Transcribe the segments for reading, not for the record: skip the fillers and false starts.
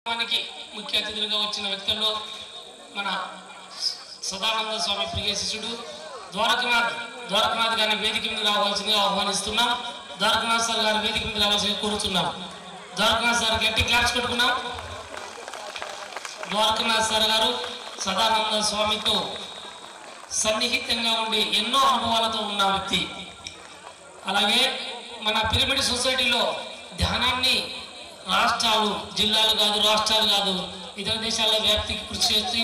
ముఖ్య అతిథులుగా వచ్చిన వ్యక్తుల్లో మన సదానంద స్వామి ప్రియ శిష్యుడు ద్వారకనాథ్ గారిని వేదిక మీద రావాల్సిందిగా ఆహ్వానిస్తున్నాం. ద్వారకనాథ్ సార్ గారి వేదిక మీద రావాల్సిందిగా కోరుతున్నాం. ద్వారకనాథ్ సార్ గట్టి క్లాప్స్ కొట్టుకున్నాం. ద్వారకనాథ్ సార్ గారు సదానంద స్వామితో సన్నిహితంగా ఉండి ఎన్నో అనుభవాలతో ఉన్న వ్యక్తి. అలాగే మన పిరమిడ్ సొసైటీలో ధ్యానాన్ని రాష్ట్రాలు, జిల్లాలు కాదు, రాష్ట్రాలు కాదు, ఇతర దేశాల్లో వ్యాప్తికి కృషి చేసి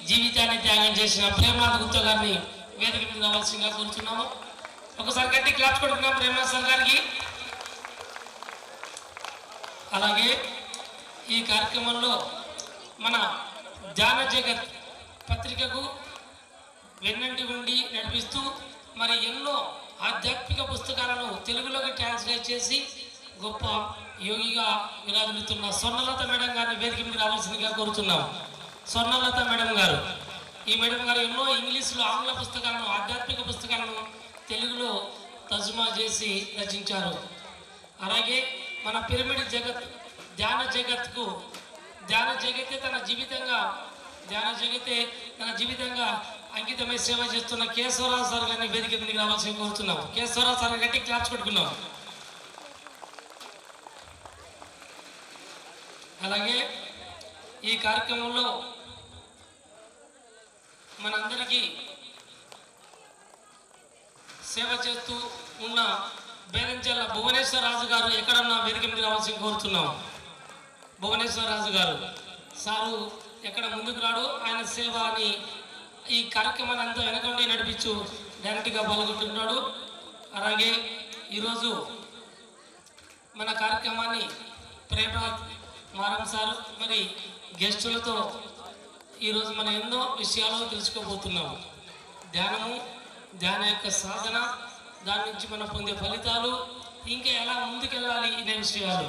జీవితాన్ని త్యాగం చేసిన ప్రేమనాథ్ గుప్తా గారిని వేదిక మీద రావాల్సిందిగా కోరుతున్నాము. ఒకసారి గట్టి క్లాప్స్ కొడుతున్నాం ప్రేమనాథ్ సార్ గారికి. అలాగే ఈ కార్యక్రమంలో మన ధ్యాన జగత్ పత్రికకు వెన్నంటి ఉండి నడిపిస్తూ మరి ఎన్నో ఆధ్యాత్మిక పుస్తకాలను తెలుగులోకి ట్రాన్స్లేట్ చేసి గొప్ప యోగిగా విరాజిల్లుతున్న స్వర్ణలత మేడం గారిని వేదిక మీద రావాల్సిందిగా కోరుతున్నాం. స్వర్ణలత మేడం గారు, ఈ మేడం గారు ఎన్నో ఇంగ్లీష్లో ఆంగ్ల పుస్తకాలను, ఆధ్యాత్మిక పుస్తకాలను తెలుగులో తర్జుమా చేసి రచించారు. అలాగే మన పిరమిడ్ జగత్ ధ్యాన జగతే తన జీవితంగా అంకితమై సేవ చేస్తున్న కేశవరావు సార్ గారిని వేదిక మీదకి రావాల్సి కోరుతున్నాం. కేశవరావు సార్ గట్టి క్లాప్స్ కొట్టుకున్నాం. అలాగే ఈ కార్యక్రమంలో మనందరికీ సేవ చేస్తూ ఉన్న బేరంచెల్ల భువనేశ్వర రాజు గారు ఎక్కడన్నా వేదిక మీద రావాల్సి కోరుతున్నాం. భువనేశ్వర రాజు గారు సారు ఎక్కడ ముందుకు రాడు, ఆయన సేవని ఈ కార్యక్రమాన్ని అంతా వెనకండి నడిపించు డైరెక్ట్గా పాల్గొంటున్నాడు. అలాగే ఈరోజు మన కార్యక్రమాన్ని ప్రేమనాథ్ మారం సార్ మరి గెస్టులతో ఈరోజు మనం ఎన్నో విషయాలు తెలుసుకోబోతున్నాము. ధ్యాన యొక్క సాధన, దాని నుంచి మనం పొందే ఫలితాలు, ఇంకా ఎలా ముందుకెళ్ళాలి అనే విషయాలు.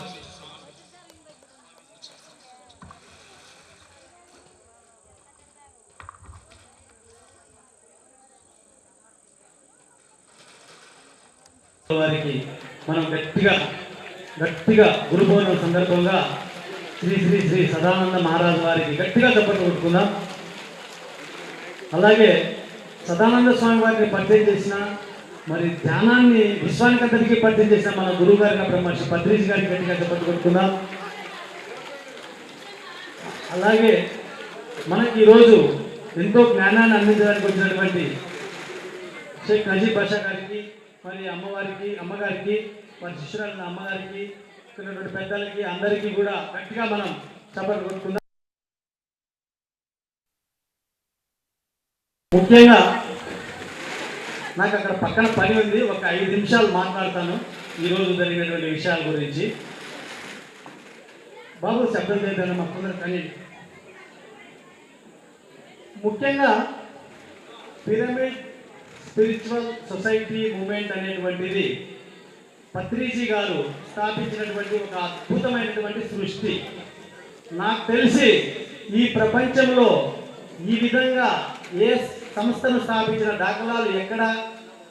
వారికి మనం గట్టిగా గురు పౌర్ణమి సందర్భంగా శ్రీ శ్రీ శ్రీ సదానంద మహారాజు వారికి గట్టిగా చప్పట్లు కొట్టుకుందాం. అలాగే సదానంద స్వామి వారిని పరిచయం చేసిన, మరి ధ్యానాన్ని విశ్వానికంతటికీ పరిచయం చేసిన మన గురువు గారిన బ్రహ్మర్షి పత్రిజీ గారికి గట్టిగా చప్పట్లు కొట్టుకుందాం. అలాగే మనకి ఈరోజు ఎంతో జ్ఞానాన్ని అందించడానికి వచ్చినటువంటి షేక్ నజీబ్ బాషా గారికి, మరి అమ్మగారికి, మరి శిష్యురాలైన అమ్మగారికి, ఇక్కడ పెద్దలకి అందరికీ కూడా గట్టిగా మనం చప్పట్లు కొట్టుకుందాం. ముఖ్యంగా నాకు అక్కడ పక్కన పని ఉంది, ఒక 5 నిమిషాలు మాట్లాడతాను ఈరోజు జరిగినటువంటి విషయాల గురించి. బాబు శబ్దం చేయడానికి మా కొందరు కానీ ముఖ్యంగా పిరమిడ్ స్పిరిచువల్ సొసైటీ మూమెంట్ అనేటువంటిది పత్రిజీ గారు స్థాపించినటువంటి ఒక అద్భుతమైనటువంటి సృష్టి. నాకు తెలిసి ఈ ప్రపంచంలో ఈ విధంగా ఏ సంస్థను స్థాపించిన దాఖలాలు ఎక్కడ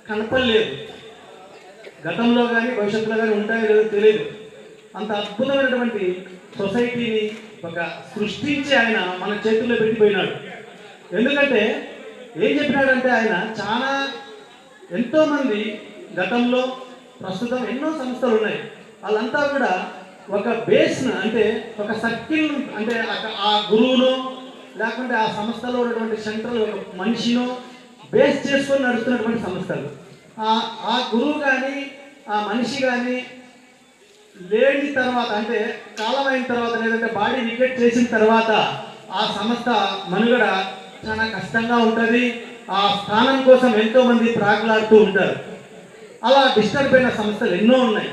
కనపడలేదు. గతంలో కానీ భవిష్యత్తులో కానీ ఉంటాయో లేదో తెలియదు. అంత అద్భుతమైనటువంటి సొసైటీని ఒక సృష్టించి ఆయన మన చేతుల్లో పెట్టిపోయినాడు. ఎందుకంటే ఏం చెప్పినాడంటే ఆయన ఎంతోమంది గతంలో, ప్రస్తుతం ఎన్నో సంస్థలు ఉన్నాయి. వాళ్ళంతా కూడా ఒక బేస్ను, అంటే ఒక సర్కిల్, అంటే ఆ గురువును లేకుంటే ఆ సంస్థలో ఉన్నటువంటి సెంట్రల్ ఒక మనిషినో బేస్ చేసుకొని నడుస్తున్నటువంటి సంస్థలు. ఆ గురువు కానీ ఆ మనిషి కానీ లేని తర్వాత, అంటే కాలం అయిన తర్వాత, లేదంటే బాడీ వికెట్ చేసిన తర్వాత ఆ సంస్థ మనుగడ చాలా కష్టంగా ఉంటుంది. ఆ స్థానం కోసం ఎంతో మంది ప్రాకులాడుతూ ఉంటారు. అలా డిస్టర్బ్ అయిన సంస్థలు ఎన్నో ఉన్నాయి.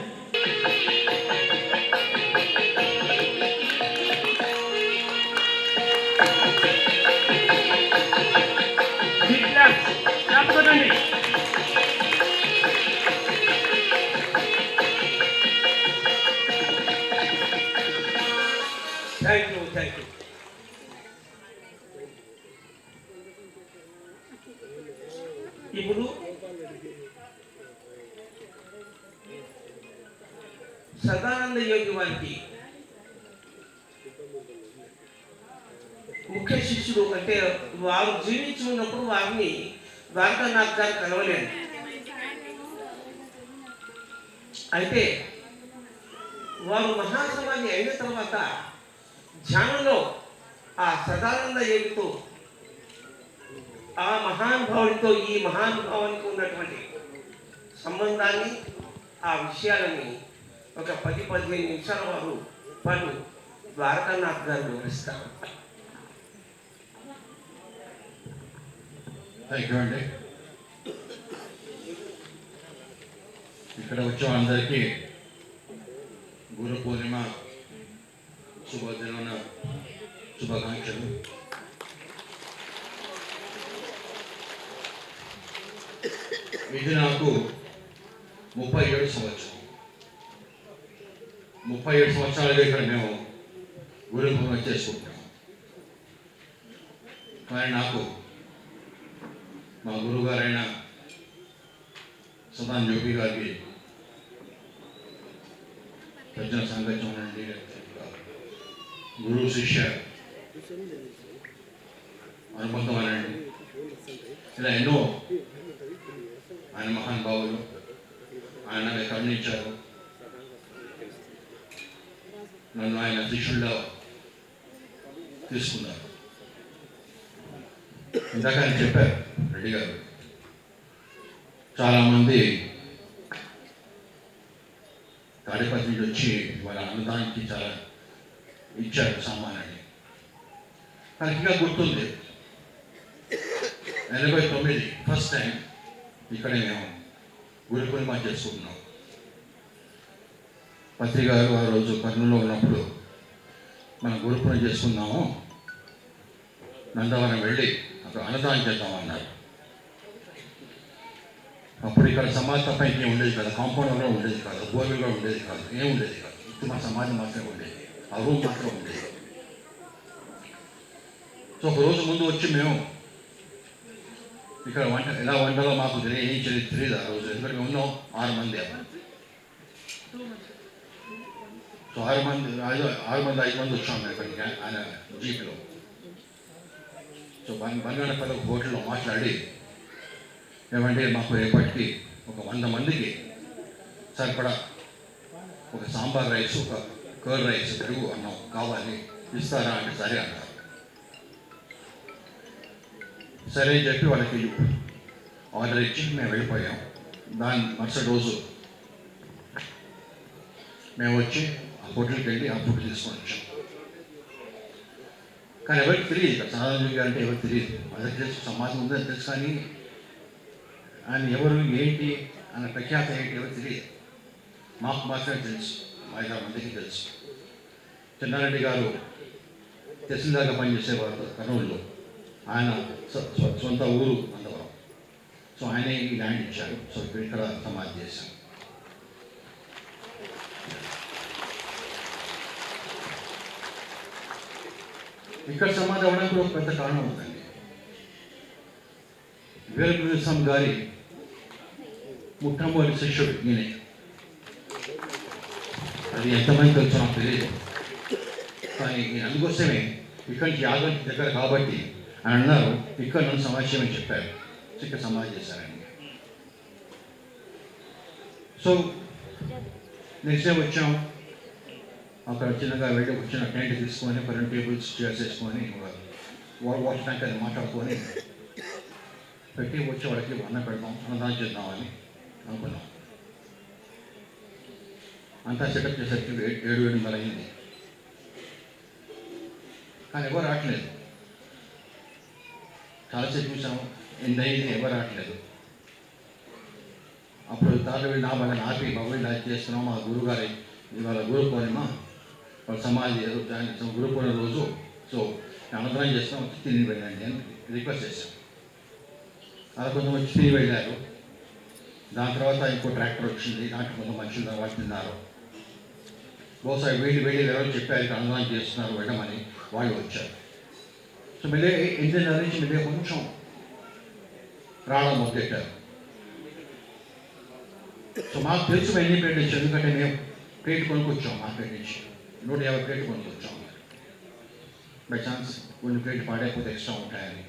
Thank you. ఇప్పుడు సదానంద యోగి వారికి ముఖ్య శిష్యుడు అంటే వారు జీవించి ఉన్నప్పుడు వారిని ద్వారకానాథ్ గారు కలవలేదు. అయితే వారు మహాసమాధి అయిన తర్వాత ధ్యానంలో ఆ సదానంద యోగితో ఆ మహానుభావుడితో ఈ మహానుభావానికి ఉన్నటువంటి సంబంధాన్ని ఆ విషయాలని ఒక 10-15 నిమిషాల పాటు ద్వారకానాథ్ గారు వివరిస్తారు. థ్యాంక్ యూ అండి. ఇక్కడ వచ్చిన అందరికీ గురు పూర్ణిమ శుభదిన శుభాకాంక్షలు. ఇది నాకు 37 సంవత్సరం. 37 సంవత్సరాలుగా ఇక్కడ మేము గురు పూర్ణిమ చేసుకుంటాం. కానీ నాకు మా గురువుగారైన సదానంద యోగి గారికి సజ్జన సాంగత్యం నుండి గురువు శిష్య అనుబంధం అనండి, ఇలా ఎన్నో ఆయన మహానుభావులు ఆయన కరుణించారు. నన్ను ఆయన శిష్యుల్లో తీసుకున్నారు. ఇందాక ఆయన చెప్పారు రెడ్డి గారు, చాలామంది తాడిపత్రి నుంచి వచ్చి వాళ్ళ అన్నదానికి చాలా ఇచ్చారు సామాన్యాన్ని. నాకు ఇంకా గుర్తుంది 89 ఫస్ట్ టైం ఇక్కడే మేము గురు పూర్ణిమ చేసుకుంటున్నాం. పత్రి గారు ఆ రోజు కర్నూలులో ఉన్నప్పుడు మనం గురు పూర్ణిమ చేసుకుందాము, నందవరం వెళ్ళి అక్కడ అన్నదానం చేద్దామన్నారు. అప్పుడు ఇక్కడ సమాధి తప్ప ఇంకేం ఉండేది కాదు, కాంపౌండ్లో ఉండేది కాదు, బోర్వెల్లో ఉండేది కాదు, ఏం ఉండేది కాదు. ఇప్పుడు మా సమాధి మాత్రమే ఉండేది, ఆ రూమ్ మాత్రం ఉండేది. సో ఒక రోజు ముందు వచ్చి మేము ఇక్కడ ఎలా వంటలో మాకు తెలియదు ఆ రోజు. ఎందుకంటే మేము ఉన్నాం 6 మంది. సో 6 మంది 5 మంది వచ్చాం మేము ఇక్కడికి ఆయన జీప్లో. సో బంగాళపల్లి ఒక హోటల్లో మాట్లాడి, ఏమంటే మాకు రేపటికి ఒక 100 మందికి సరిపడా ఒక సాంబార్ రైస్, ఒక కర్డ్ రైస్, పెరుగు అన్నం కావాలి, ఇస్తారా అంటే సరే అన్నారు. సరే అని చెప్పి వాళ్ళకి ఆర్డర్ ఇచ్చి మేము వెళ్ళిపోయాం. దాని మరుసటి రోజు మేము వచ్చి ఆ హోటల్కి వెళ్ళి ఆ ఫుడ్ తీసుకొని వచ్చాం. కానీ ఎవరికి తెలియదు, ఇక్కడ సదానంద గారు అంటే ఎవరికి తెలియదు. అందరికి తెలుసు సమాజం ఉందని తెలుసు, కానీ ఆయన ఎవరు ఏంటి అన్న ప్రఖ్యాత ఏంటి ఎవరు తెలియదు. మాకు మాత్రమే తెలుసు, 5-6 మందికి తెలుసు. చెన్నారెడ్డి గారు తహసీల్దార్గా పనిచేసేవారు కర్నూలులో. ఆయన సొంత ఊరు నందవరం. సో ఆయనే ఈ ల్యాండ్ ఇచ్చారు. సో ఇక్కడ సమాధి చేశాం. ఇక్కడ సమాధి అవ్వడానికి కూడా ఒక పెద్ద కారణం ఉందండి. వీరబ్రహ్మస్వామి గారి మొట్టమొదటి శిష్యుడు ఈయనే. అది ఎంతమంది తెలుసు నాకు తెలియదు, కానీ నేను అందుకోసమే ఇక్కడి నుంచి యాదవ్ దగ్గర కాబట్టి అని అన్నారు, ఇక్కడ నన్ను సమాధి చేయమని చెప్పారు. ఇక్కడ సమాధి చేశారండి. సో నెక్స్ట్ డే వచ్చాం. అక్కడ చిన్నగా వెళ్ళి వచ్చిన టెంట్ తీసుకొని 2 టేబుల్స్ చైర్స్ వేసుకొని వాటర్ ట్యాంక్ అది మాట్లాడుకొని పెట్టి వచ్చే వాళ్ళకి అన్నం పెడదాం, అన్నదానం చేద్దామని అనుకున్నాం. అంతా సెటప్ చేసరికి 7-8 అయింది. కానీ ఎవరు రావట్లేదు. చాలాసేపు చూసాము, 8 అయింది, ఎవరు రావట్లేదు. అప్పుడు తాత వెళ్ళి నా వాళ్ళని ఆపి, బాబు ఇలా చేస్తున్నాం, మా గురుగారి ఇవాళ గురు పూర్ణిమ, వాళ్ళ సమాధి గురు పూర్ణిమ రోజు, సో అన్నదానం చేస్తాం, వచ్చి తిని వెళ్ళండి అని రిక్వెస్ట్ చేశాం. అలా కొంచెం వచ్చి తిని వెళ్ళారు. దాని తర్వాత ఇంకో ట్రాక్టర్ వచ్చింది, దాంట్లో కొంత మనుషులు తర్వాత తిన్నారు. బహుశా వెళ్ళి ఎవరు చెప్పారు ఇక్కడ అన్నదానం చేస్తున్నారు వెళ్ళమని, వాళ్ళు వచ్చారు. సో మళ్ళీ 8:30 నుంచి మళ్ళీ కొంచెం రావడం మొదలెట్టారు. సో మాకు తెలుసు ఎన్ని ప్లేట్లు ఇచ్చారు, ఎందుకంటే మేము ప్లేట్ కొనుక్కొచ్చాం మార్కెట్ నుంచి, 150 ప్లేట్లు కొనుక్కొచ్చాం. బై ఛాన్స్ కొన్ని ప్లేట్ పాడైపోతే ఎక్స్ట్రా ఉంటాయని.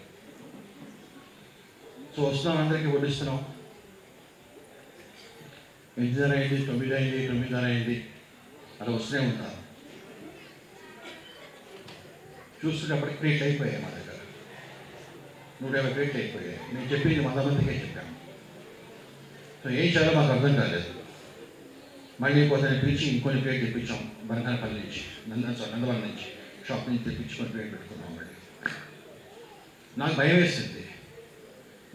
సో వస్తున్నాం, అందరికీ వడ్డిస్తున్నాం. 8:30 అయింది, 9 అయింది, 9:30 అయింది, అలా వస్తూనే ఉంటారు. చూస్తున్నప్పటికి ప్లేట్లు అయిపోయాయి మా దగ్గర, 150 ప్లేట్లు అయిపోయాయి. నేను చెప్పింది 100 మందికే చెప్పాను. సో ఏం చేయాలో మాకు అర్థం కాలేదు. మళ్ళీ పోతే పిలిచి ఇంకొన్ని ప్లేట్ తెప్పించాం బనకానపల్లి నుంచి, నందవరం నుంచి, షాప్ నుంచి తెప్పించుకొని ప్లేట్ పెట్టుకున్నాం. మళ్ళీ నాకు భయం వేసింది.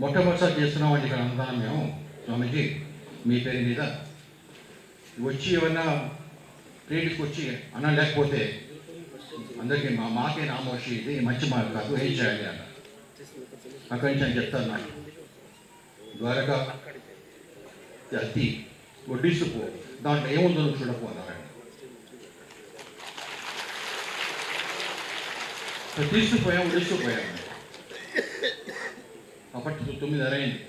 మొట్టమొదటిసారి చేస్తున్నామండి ఇక్కడ అన్నదానం మేము. స్వామీజీ మీ పేరు మీద వచ్చి ఏమన్నా ప్లేట్కి వచ్చి అన్నం లేకపోతే అందరికీ మాకే నామోషి, ఇది మంచి మాట కాదు, ఏం చేయాలి అన్న. అక్కడి నుంచి అని చెప్తాను, నాకు ద్వారకా అతి వడ్డిస్తుపో, దాంట్లో ఏముందో నువ్వు చూడకు అన్నారండి. తీసుకుపోయాం, వడ్డిస్తుపోయాం. అప్పటికి 9:30 అయింది,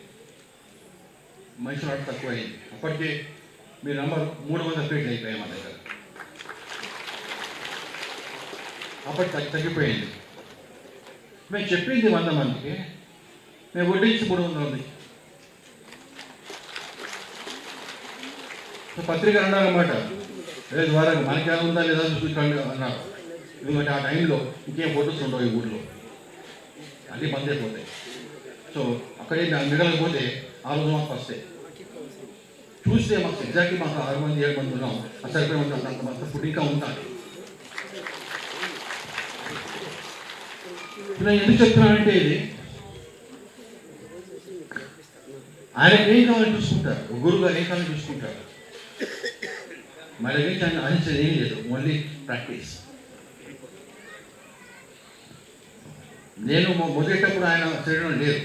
మనుషులు అటు తక్కువ అయింది. అప్పటికే మీ నంబర్ 300 ప్లేట్లు అయిపోయాయి మా దగ్గర. అప్పటి తగ్గిపోయింది. మేము చెప్పింది 100 మందికి, మేము వడ్డించి 300 మంది. పత్రిక అన్నారన్నమాట, లేదు ద్వారా మనకేమైనా ఉందా లేదా చూసుకోండి అన్నారు. ఎందుకంటే ఆ టైంలో ఇంకేం ఫోటోస్ ఉండవు ఈ ఊళ్ళో, అన్నీ బంద్ అయిపోతాయి. సో అక్కడే మిగలకపోతే ఆ రోజు మాకు వస్తాయి. చూస్తే మాకు ఎగ్జాక్ట్లీ మాకు 6 మంది 7 మంది ఉన్నాం, సరిపోయి ఉంటాం. అంత ఫుడ్ ఇంకా ఉంటాను. నేను ఎందుకు చెప్తున్నానంటే, ఇది ఆయనకి ఏం కావాలని చూసుకుంటారు, గురువు గారు ఏం కావాలని చూసుకుంటారు. మన దగ్గర నుంచి ఆయన ఆశించేది ఏం లేదు, ఓన్లీ ప్రాక్టీస్. నేను మొదలెట్టప్పుడు ఆయన చేయడం లేదు.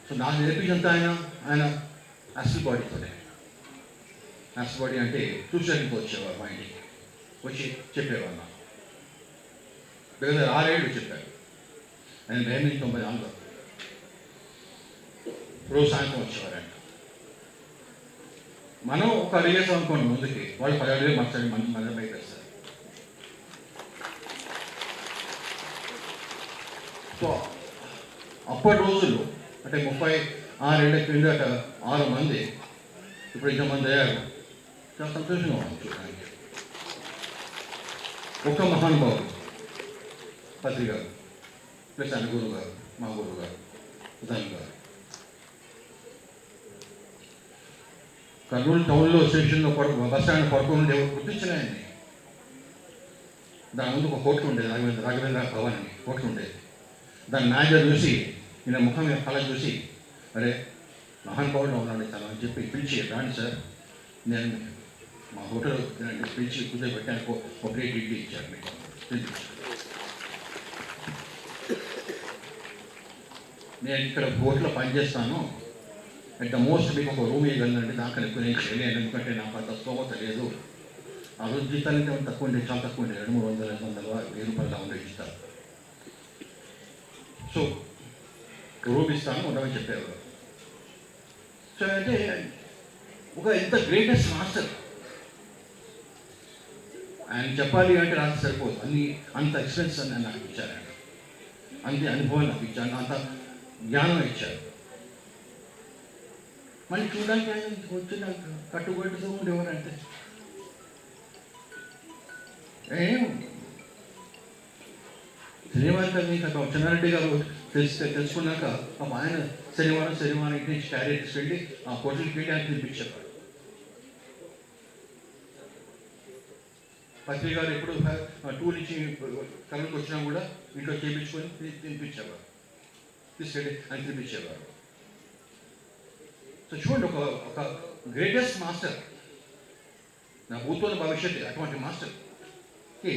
సో నాకు నేర్పించంతా ఆయన అసలు బాడీతోనే. అసలు బాడీ అంటే చూసానికి వచ్చేవారు మా ఇంటికి వచ్చి చెప్పేవారు. నాకు దగ్గర 6 ఏళ్ళు చెప్పారు. ఆయన 1994 రోజు సాయంత్రం వచ్చేవారు. ఆయన మనం ఒక అడిగేసాం అనుకోండి ముందుకి, వాళ్ళు 10 అడుగులు మర్చాలి, మన పైకి వేస్తారు. సో అప్పటి రోజులు అంటే 36 ఏళ్ళ క్రిందట 6 మంది, ఇప్పుడు ఇంతమంది అయ్యారు. చాలా సంతోషంగా ఉంది చూడడానికి. ఒక మహానుభావుడు పత్రి గారు, ప్లస్ ఆయన గురువు గారు, మా గురువు గారు ఉదయం గారు. కర్నూలు టౌన్లో స్టేషన్లో బస్ స్టాండ్ పడుకుంటే గుర్తించినాయండి. దాని ముందు ఒక హోటల్ ఉండేది, రాఘవేంద్ర భవన్ అని హోటల్ ఉండేది. దాని మేనేజర్ చూసి, ఈయన ముఖం మీద కళ చూసి, అరే మహానుభావుడు ఉన్నాడు చాలా అని చెప్పి పిలిచి, రాండి సార్, నేను మా హోటల్ పిలిచి కూర్చోబెట్టాను, ఒక ప్లేట్ ఇడ్లీ ఇచ్చారు. మీకు నేను ఇక్కడ హోటల్లో పనిచేస్తాను, అట్ ద మోస్ట్ మీకు ఒక రూమ్ ఇవ్వగలండి, దాకా ఎక్కువ నేను చేయలేను, ఎందుకంటే నాకు అంత స్తోమత లేదు. ఆ రోజు జీతాలంటే తక్కువ ఉండే, చాలా తక్కువ ఉండే, 200, 300, 1000 రూపాయలు ఉండే ఇస్తారు. సో రూమ్ ఇస్తాను ఉండమని చెప్పేవారు. సో అంటే ఒక ఎంత గ్రేటెస్ట్ మాస్టర్ ఆయన చెప్పాలి అంటే నాకు సరిపోదు. అంత ఎక్స్పీరియన్స్ అని నాకు ఇచ్చారు ఆయన, అంతే అనుభవం నాకు ఇచ్చారు, అంత జ్ఞానం ఇచ్చారు. మళ్ళీ చూడడానికి ఆయన వచ్చిన కట్టుబడుతూ ఉండేవారు. అంటే శనివారం కదా చెన్నారెడ్డి గారు తెలుసుకున్నాక ఆయన శనివారం ఇంటి నుంచి క్యారీ తీసుకెళ్ళి ఆ హోటల్కి వెళ్ళి ఆయన తినిపించేవాడు. పత్రి గారు ఎప్పుడు టూర్ నుంచి కళ్ళకి వచ్చినా కూడా ఇంట్లో చేయించుకొని తినిపించేవారు, తీసుకెళ్ళి ఆయన తినిపించేవారు. సో చూడండి, ఒక గ్రేటెస్ట్ మాస్టర్, నా భూతోన భవిష్యత్తు అటువంటి మాస్టర్కి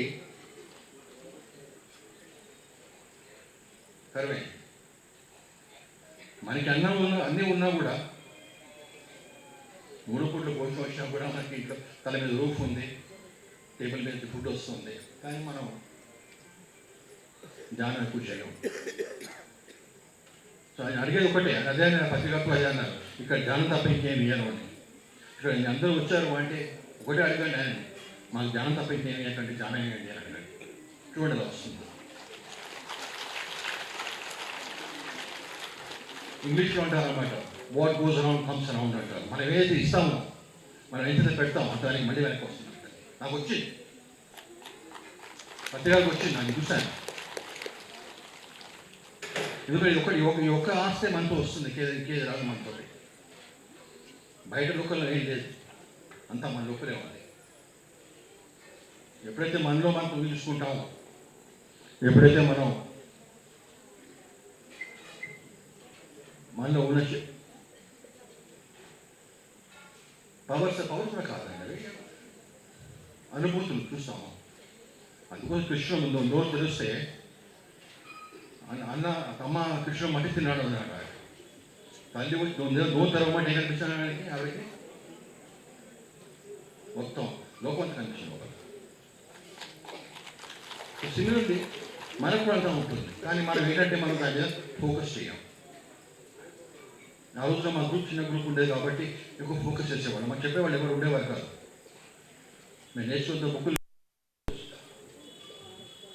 కరువే. మనకి అన్నీ ఉన్నా కూడా, 3 పూట్ల భోజనం వచ్చినా కూడా మనకి ఇంట్లో తల మీద రూఫ్ ఉంది, టేబుల్ మీద ఫుడ్ వస్తుంది, కానీ మనం ధ్యానం ఎక్కువ చేయలేము. సో ఆయన అడిగేది ఒకటే, అదే నేను పత్రికతో అదే అన్నారు, ఇక్కడ ధ్యానం తప్ప ఇంకేమి ఇయ్యను అని. ఇక్కడ అందరూ వచ్చారు అంటే ఒకటే అడిగాను, ఆయన మాకు ధ్యానం తప్ప ఇంకేమి ఇవ్వకండి, ధ్యానం ఏంటి అని అడిగాడు. చూడండి అలా వస్తుంది. ఇంగ్లీష్లో అంటారు అనమాట, what goes around comes around అంటారు. మనం ఏదైతే ఇస్తామో, మనం ఎంత పెడతామో దానికి మళ్ళీ వెనక్కి వస్తుంది. నాకు వచ్చింది, పత్రికలకు వచ్చింది, నాకు చూశాను. ఎందుకంటే ఈ ఒక్క ఆస్తే మనతో వస్తుంది, ఇంకేది రాదు మనతో. బయట లోకల్లో ఏం లేదు, అంతా మన లోపలే ఉంది. ఎప్పుడైతే మనలో మనం చూసుకుంటామో, ఎప్పుడైతే మనలో ఉన్న పవర్స్ కూడా కాదండి, అవి అనుభూతులు చూస్తాము. అందుకోసం కృష్ణుడు నోరు తెలిస్తే అమ్మ కృష్ణుడు మట్టి తిన్నాడు అన్నాడు. తల్లి నోరు తెరవమంటే ఏం కనిపిస్తాను ఆవిడకి? మొత్తం లోకం అంతా కనిపిస్తుంది ఒకటి. సిమిలర్లీ మనకు కూడా అంతా ఉంటుంది, కానీ మనం ఏంటంటే మనం దాని మీద ఫోకస్ చేయం. ఆ రోజున మా చిన్న గ్రూప్ ఉండేది కాబట్టి ఎక్కువ ఫోకస్ చేసేవాళ్ళు. మాకు చెప్పేవాళ్ళు ఎవరు ఉండేవారు కాదు. మేము నేర్చుకున్న బుక్కులు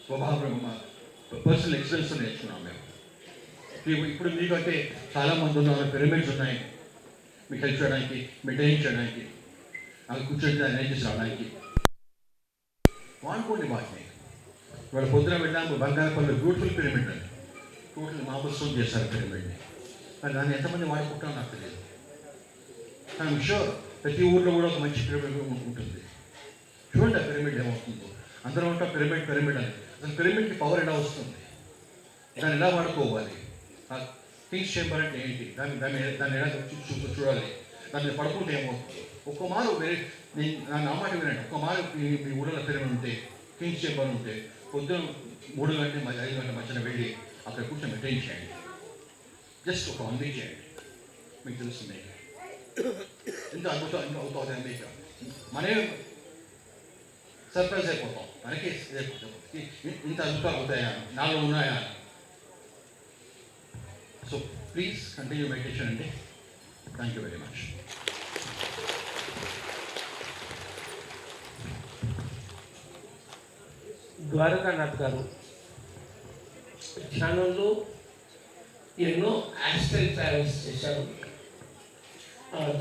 స్వభావం పర్సనల్ ఎక్స్పీరియన్స్ నేర్చుకున్నాం మేము. ఇప్పుడు మీకంటే చాలామంది ఉన్నారు, పిరమిడ్స్ ఉన్నాయి మీకు హెల్ప్ చేయడానికి, మెయింటైన్ చేయడానికి, అవి కూర్చొని అరేంజ్ చేసి రావడానికి. వాడుకోండి వాటిని. ఇవాళ పొద్దున వెళ్ళాము బంగారపల్లి బ్యూటిఫుల్ పిరమిడ్ అని, టోటల్ మాపుత్సం చేశారు పిరమిడ్ని. కానీ దాన్ని ఎంతమంది వాడుకుంటారో నాకు తెలియదు. కానీ షూర్ ప్రతి ఊర్లో కూడా ఒక మంచి పిరమిడ్ ఉంటుంది. చూడండి ఆ పిరమిడ్ ఏమవుతుందో. అందరూ ఉంటాం పిరమిడ్ అని. అసలు పిరమిడ్కి పవర్ ఎలా వస్తుంది, దాన్ని ఎలా వాడుకోవాలి, కింగ్స్ చేంబర్ అంటే ఏంటి, దాన్ని ఎలా చూడాలి, దాన్ని పడుకుంటే ఏమవుతుంది. ఒక్క మారు నా మాట వినండి, ఒక్క మారు మీ ఊళ్ళో పిరమిడ్ ఉంటే, కింగ్స్ చేంబర్ ఉంటే, పొద్దున 3 గంటల 5 గంటల మధ్యన వెళ్ళి అక్కడ కూర్చొని మెయింటైన్ చేయండి. జస్ట్ ఒక 1 వీక్ చేయండి, మీకు తెలుస్తుంది ఎంత అద్భుతం అవుతుంది. మీకు మనే సర్ప్రైజ్ అయిపోతాం, మనకి ఇంత అద్భుతాలు అవుతాయా, నాలో ఉన్నాయా. సో ప్లీజ్ కంటిన్యూ మెడిటేషన్ అండి. Thank you very much. Dwarakanath గారు ధ్యానంలో ఎన్నో యాస్ట్రల్ ట్రావెల్స్ చేశారు.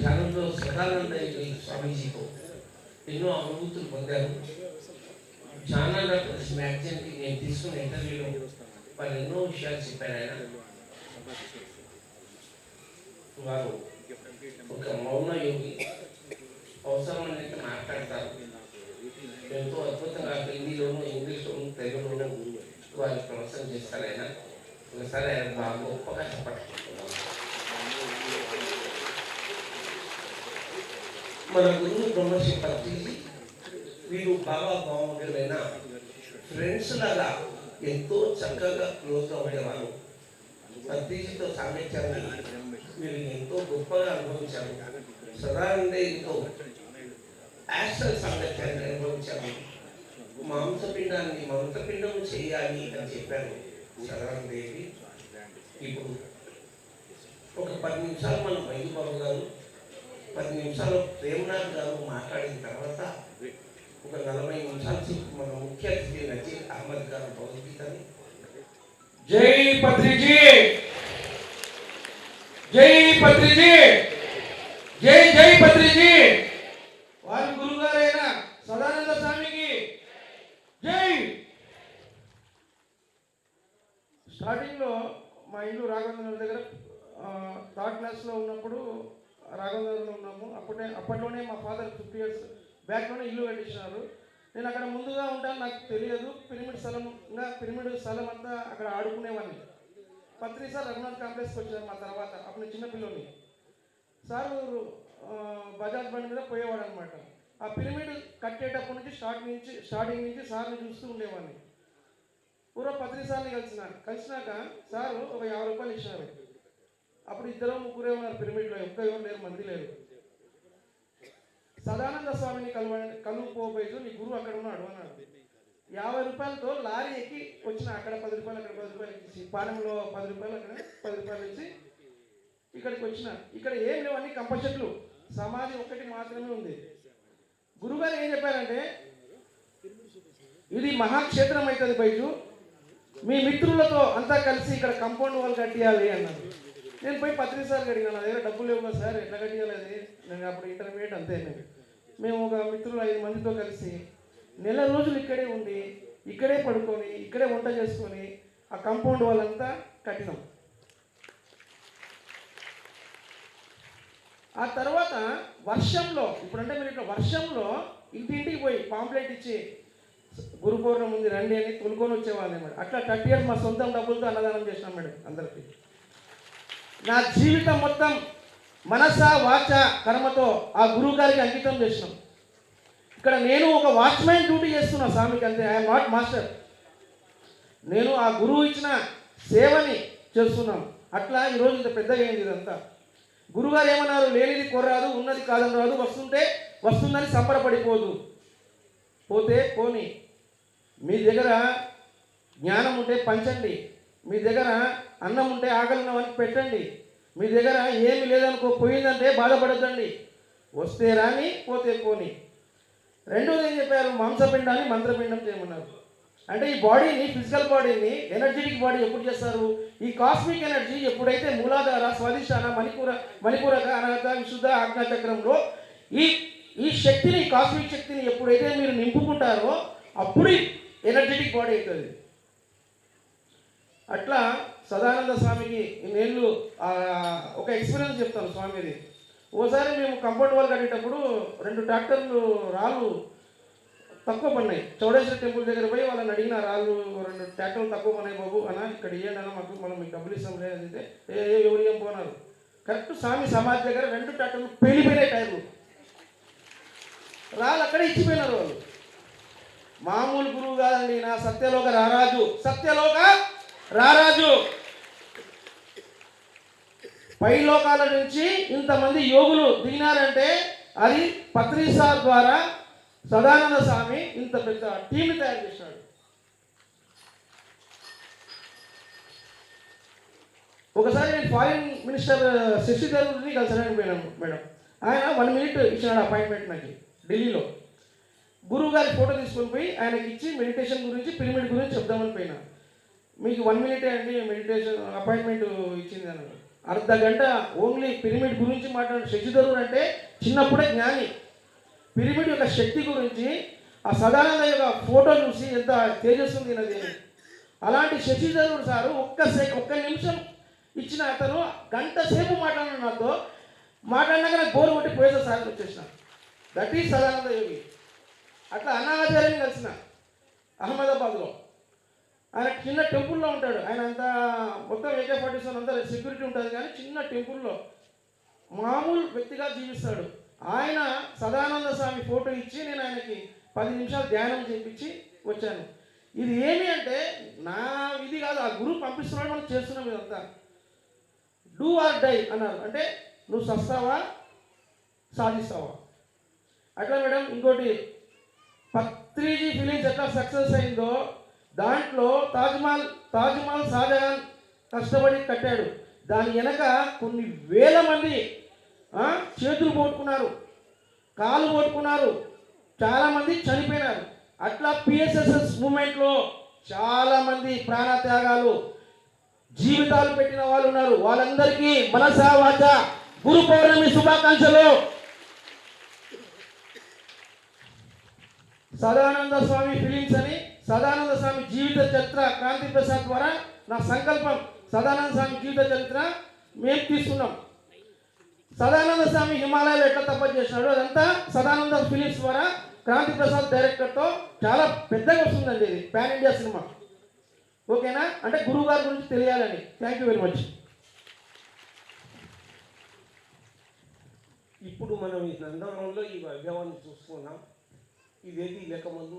ధ్యానంలో సదానంద స్వామీజీతో ఎన్నో అనుభూతులు పొందారు. ధ్యానానాథ్ మ్యాగజైన్కి నేను తీసుకున్న ఇంటర్వ్యూలో వాళ్ళు ఎన్నో విషయాలు చెప్పారు. ఆయన వారు ఒక మౌన యోగి, అవసరం అనేది మాట్లాడతారు. ఎంతో అద్భుతంగా హిందీలోనూ, ఇంగ్లీష్లోనూ, తెలుగులోనూ వారి ప్రవచనం చేస్తారు. ఆయన ఒకసారి ఆయన బాగా గొప్పగా చెప్పట్టుకుంటున్నారు. మన గురువు బ్రహ్మశ్రీ పత్రిజీ వీరు బాబా బాగుండేవైన ఫ్రెండ్స్ లాగా ఎంతో చక్కగా క్లోజ్గా ఉండేవారు. పత్రిజీతో సాంగత్యాన్ని వీరు ఎంతో గొప్పగా అనుభవించారు. సదానందతో యాస్ట్రల్ సాంగత్యాన్ని అనుభవించారు. మాంసపిండాన్ని మంత్రపిండం చేయాలి అని చెప్పారు సదానందేవి. ఇప్పుడు ఒక 10 నిమిషాలు మనం మైదుబాబు గారు, 10 నిమిషాలు ప్రేమనాథ్ గారు మాట్లాడిన తర్వాత ఒక 40 నిమిషాల సేపు మన ముఖ్య అతిథి నజీర్ అహ్మద్ గారు భగవద్గీతని. జై పత్రిజీ, జై పత్రిజీ, జై జై పత్రిజీ. వారి గురుగారైన సదానంద స్వామికి జై. స్టార్టింగ్లో మా ఇల్లు రాఘవేంద్ర దగ్గర 3rd క్లాస్లో ఉన్నప్పుడు రాఘవేంద్రలో ఉన్నాము. అప్పట్లోనే మా ఫాదర్ 50 years బ్యాక్లోనే ఇల్లు కట్టించినారు. నేను అక్కడ ముందుగా ఉంటాను, నాకు తెలియదు. పిరమిడ్ స్థలం అంతా అక్కడ ఆడుకునేవాడిని. పత్రి సార్ రఘునాథ్ కాంప్లెక్స్కి వచ్చారు మా తర్వాత. అప్పుడు చిన్నపిల్లని సార్ బజాజ్ బండి మీద పోయేవాడు అనమాట. ఆ పిరమిడ్ కట్టేటప్పటి నుంచి స్టార్టింగ్ నుంచి సార్ని చూస్తూ ఉండేవాడిని. పూర్వ పత్రి సార్ని కలిసినాక సారు ఒక 50 రూపాయలు ఇచ్చినారు. అప్పుడు 2-3 ఉన్నారు పిరమిడ్లో, ఎవరు లేరు, మంది లేరు. సదానంద స్వామిని కలుపుకోబోయు, నీ గురువు అక్కడ ఉన్నాడు అన్నాడు. 50 రూపాయలతో లారీ ఎక్కి వచ్చిన. అక్కడ 10 రూపాయలు, అక్కడ 10 రూపాయలు ఇచ్చి, పాలెంలో 10 రూపాయలు, అక్కడ 10 రూపాయలు ఇచ్చి ఇక్కడికి వచ్చిన. ఇక్కడ ఏం లేవు, అన్ని కంప చెట్లు, సమాధి ఒకటి మాత్రమే ఉంది. గురుగారు ఏం చెప్పారంటే, ఇది మహాక్షేత్రం అవుతుంది బయట, మీ మిత్రులతో అంతా కలిసి ఇక్కడ కంపౌండ్ వాల్ కట్టియాలి అన్నారు. నేను పోయి పత్రిక సార్కి అడిగాను, నా దగ్గర డబ్బులు లేవు కదా సార్, ఎట్లా కట్టియాలి? నేను అప్పుడు ఇంటర్మీడియట్ అంతే. మేము ఒక మిత్రులు 5 మందితో కలిసి నెల రోజులు ఇక్కడే ఉండి, ఇక్కడే పడుకొని, ఇక్కడే వంట చేసుకొని ఆ కాంపౌండ్ వాళ్ళంతా కట్టినాం. ఆ తర్వాత వర్షంలో, ఇప్పుడంటే మీరు ఇట్లా వర్షంలో ఇంటింటికి పోయి పాంప్లెట్ ఇచ్చి గురు పౌర్ణమి ఉంది రండి అని తొలుకొని వచ్చేవాళ్ళం మేడం. అట్లా 30 years మా సొంతం డబ్బులతో అన్నదానం చేసినాం మేడం అందరికీ. నా జీవితం మొత్తం మనస వాచ కర్మతో ఆ గురువు గారికి అంకితం చేసినాం. ఇక్కడ నేను ఒక వాచ్మెన్ డ్యూటీ చేస్తున్నా స్వామికి, అంతే. I'm not master. నేను ఆ గురువు ఇచ్చిన సేవని చేస్తున్నాం. అట్లా ఈరోజు ఇంత పెద్దగా అయింది ఇదంతా. గురుగారు ఏమన్నారు? లేనిది కొర్రాదు, ఉన్నది కాదని రాదు, వస్తుంటే వస్తుందని సంబరపడిపోదు, పోతే పోని. మీ దగ్గర జ్ఞానం ఉంటే పంచండి, మీ దగ్గర అన్నం ఉంటే ఆకలినవని పెట్టండి, మీ దగ్గర ఏమి లేదనుకో పోయిందంటే బాధపడద్దండి, వస్తే రాని పోతే పోని. రెండోది ఏం చెప్పారు? మాంసపిండాన్ని మంత్రపిండం చేయమన్నారు. అంటే ఈ బాడీని, ఫిజికల్ బాడీని ఎనర్జెటిక్ బాడీ ఎప్పుడు చేస్తారు? ఈ కాస్మిక్ ఎనర్జీ ఎప్పుడైతే మూలాధార, స్వాధిష్టాన, మణిపూరక, అనాహత, విశుద్ధ, ఆజ్ఞాచక్రంలో ఈ శక్తిని, కాస్మిక్ శక్తిని ఎప్పుడైతే మీరు నింపుకుంటారో అప్పుడు ఎనర్జెటిక్ బాడీ అవుతుంది. అట్లా సదానంద స్వామికి నేను ఒక ఎక్స్పీరియన్స్ చెప్తాను స్వామిది. ఓసారి మేము కంపౌండ్ వాల్ కట్టేటప్పుడు 2 ట్రాక్టర్లు రాళ్ళు తక్కువ పడినాయి. చౌడేశ్వర టెంపుల్ దగ్గర పోయి వాళ్ళని అడిగిన, రాళ్ళు 2 ట్రాక్టర్లు తక్కువ పడినాయి బాబు అన్న, ఇక్కడ ఇవ్వండి అన్న, మాకు మనం మీకు డబ్బులు ఇస్తాం లేదంటే ఎవరు ఏం పోనారు. కరెక్ట్ స్వామి సమాధి దగ్గర 2 ట్రాక్టర్లు పేలిపోయినాయి టైర్లు, రాళ్ళు అక్కడే ఇచ్చిపోయినారు వాళ్ళు. మామూలు గురువు కాదండి నా సత్యలోక రారాజు, సత్యలోక రారాజు. పై లోకాల నుంచి ఇంతమంది యోగులు దిగినారంటే అది పత్రి సార్ ద్వారా సదానంద స్వామి ఇంత పెద్ద టీంని తయారు చేశాడు. ఒకసారి నేను ఫారిన్ మినిస్టర్ శశిధర్ని కలిసానని పోయినాను మేడం. ఆయన 1 minute ఇచ్చినాడు అపాయింట్మెంట్ నాకు ఢిల్లీలో. గురువు గారి ఫోటో తీసుకొని పోయి ఆయనకి ఇచ్చి మెడిటేషన్ గురించి, పిరమిడ్ గురించి చెప్దామని పోయినా. మీకు 1 minute అండి మెడిటేషన్ అపాయింట్మెంట్ ఇచ్చింది అన్నాడు. అర్ధ గంట ఓన్లీ పిరమిడ్ గురించి మాట్లాడు. శశిధరుడు అంటే చిన్నప్పుడే జ్ఞాని. పిరమిడ్ యొక్క శక్తి గురించి ఆ సదానంద యొక్క ఫోటో చూసి ఎంత తేజస్సుంది నది. అలాంటి శశిధరుడు సారు ఒక్క నిమిషం ఇచ్చిన అతను గంట సేపు మాట్లాడిన నాతో. మాట్లాడినాక నాకు బోరు కొట్టి పోయేసా సార్ వచ్చేసిన. దట్ ఈజ్ సదానంద యోగి. అట్లా అన్నాచార్యని కలిసిన అహ్మదాబాద్లో. ఆయన చిన్న టెంపుల్లో ఉంటాడు. ఆయన అంతా మొత్తం AK-47 అంతా సెక్యూరిటీ ఉంటుంది, కానీ చిన్న టెంపుల్లో మామూలు వ్యక్తిగా జీవిస్తాడు. ఆయన సదానంద స్వామి ఫోటో ఇచ్చి నేను ఆయనకి 10 నిమిషాలు ధ్యానం చేయించి వచ్చాను. ఇది ఏమి అంటే నా ఇది కాదు, ఆ గురువు పంపిస్తున్నాడు, మనం చేస్తున్నాం ఇదంతా. డూ ఆర్ డై అన్నారు. అంటే నువ్వు సస్తావా సాధిస్తావా. అట్లా మేడం. ఇంకోటి, పత్రిజీ ఫిలిమ్స్ ఎట్లా సక్సెస్ అయిందో దాంట్లో తాజ్మహల్ షాజహాన్ కష్టపడి కట్టాడు. దాని వెనక కొన్ని వేల మంది చేతులు పోట్టుకున్నారు, కాలు పోట్టుకున్నారు, చాలామంది చనిపోయినారు. అట్లా PSSS మూమెంట్లో చాలామంది ప్రాణత్యాగాలు, జీవితాలు పెట్టిన వాళ్ళు ఉన్నారు. వాళ్ళందరికీ మనసా వాచ గురు పౌర్ణమి శుభాకాంక్షలు. సదానంద స్వామి ఫిలిమ్స్ అని, సదానంద స్వామి జీవిత చరిత్ర క్రాంతి ప్రసాద్ ద్వారా నా సంకల్పం. సదానంద స్వామి జీవిత చరిత్ర మేము తీసుకున్నాం. సదానంద స్వామి హిమాలయాలో ఎట్లా తపస్సు చేసినాడు అదంతా సదానంద ఫిలిమ్స్ ద్వారా క్రాంతి ప్రసాద్ డైరెక్టర్తో చాలా పెద్దగా వస్తుందండి. ఇది పాన్ ఇండియా సినిమా. ఓకేనా? అంటే గురువు గారి గురించి తెలియాలని. Thank you very much. ఇప్పుడు మనం ఈ నందవనంలో ఈ వైభవాన్ని చూసుకున్నాం. ఇదేది లేకముందు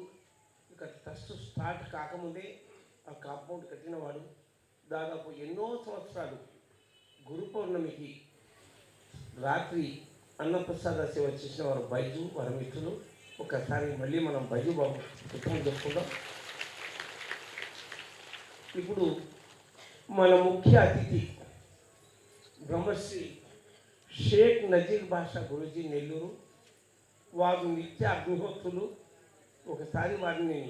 ఇక ట్రస్ట్ స్టార్ట్ కాకముందే ఆ కాంపౌండ్ కట్టినవాడు దాదాపు ఎన్నో సంవత్సరాలు గురు పౌర్ణమికి రాత్రి అన్నప్రసాద సేవ చేసిన వారు బైజు, వారి మిత్రులు. ఒకసారి మళ్ళీ మనం బైజు బాబు కుటుంబం చెప్పుకుందాం. ఇప్పుడు మన ముఖ్య అతిథి బ్రహ్మశ్రీ షేక్ నజీర్ బాషా గురూజీ నెల్లూరు. వారు నిత్య అగ్నిహోత్రులు. ఒకసారి వారిని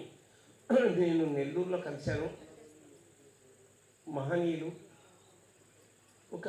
నేను నెల్లూరులో కలిశాను. మహనీయులు. ఒక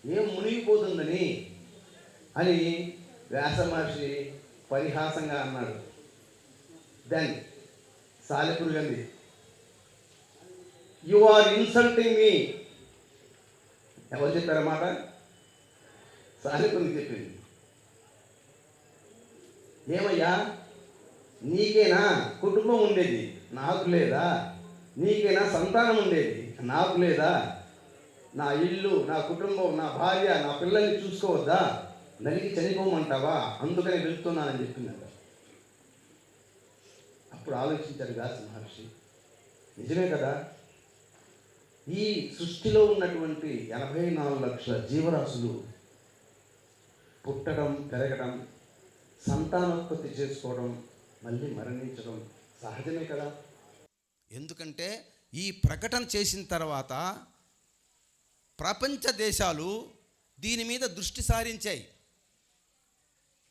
ఏం మునిగిపోతుందని అని వ్యాస మహర్షి పరిహాసంగా అన్నాడు. దెన్ సాలెపురుగు అంది, యు ఆర్ ఇన్సల్టింగ్ మీ. ఎవరు చెప్పారన్నమాట? సాలెపురుగు చెప్పింది. ఏమయ్యా, నీకేనా కుటుంబం ఉండేది, నాకు లేదా? నీకేనా సంతానం ఉండేది, నాకు లేదా? నా ఇల్లు, నా కుటుంబం, నా భార్య, నా పిల్లల్ని చూసుకోవద్దా? నలిగి చనిపోమంటావా? అందుకని వెళ్తున్నానని చెప్పిందంట. అప్పుడు ఆలోచించారు వ్యాస మహర్షి, నిజమే కదా, ఈ సృష్టిలో ఉన్నటువంటి 84 లక్షల జీవరాశులు పుట్టడం, పెరగడం, సంతానోత్పత్తి చేసుకోవడం, మళ్ళీ మరణించడం సహజమే కదా. ఎందుకంటే ఈ ప్రకటన చేసిన తర్వాత ప్రపంచ దేశాలు దీని మీద దృష్టి సారించాయి.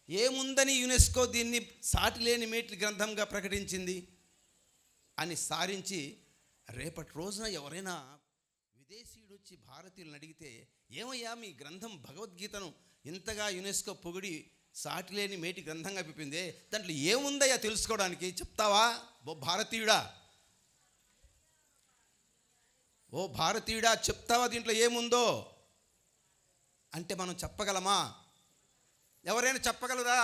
ఏముందని యునెస్కో దీన్ని సాటిలేని మేటి గ్రంథంగా ప్రకటించింది అని సారించి, రేపటి రోజున ఎవరైనా విదేశీయుడు వచ్చి భారతీయులను అడిగితే, ఏమయ్యా మీ గ్రంథం భగవద్గీతను ఇంతగా యునెస్కో పొగిడి సాటిలేని మేటి గ్రంథంగా పిప్పిందే, దాంట్లో ఏముందయ్యా తెలుసుకోవడానికి, చెప్తావా ఓ భారతీయుడా? ఓ భారతీయుడా, చెప్తావా దీంట్లో ఏముందో అంటే మనం చెప్పగలమా? ఎవరైనా చెప్పగలరా?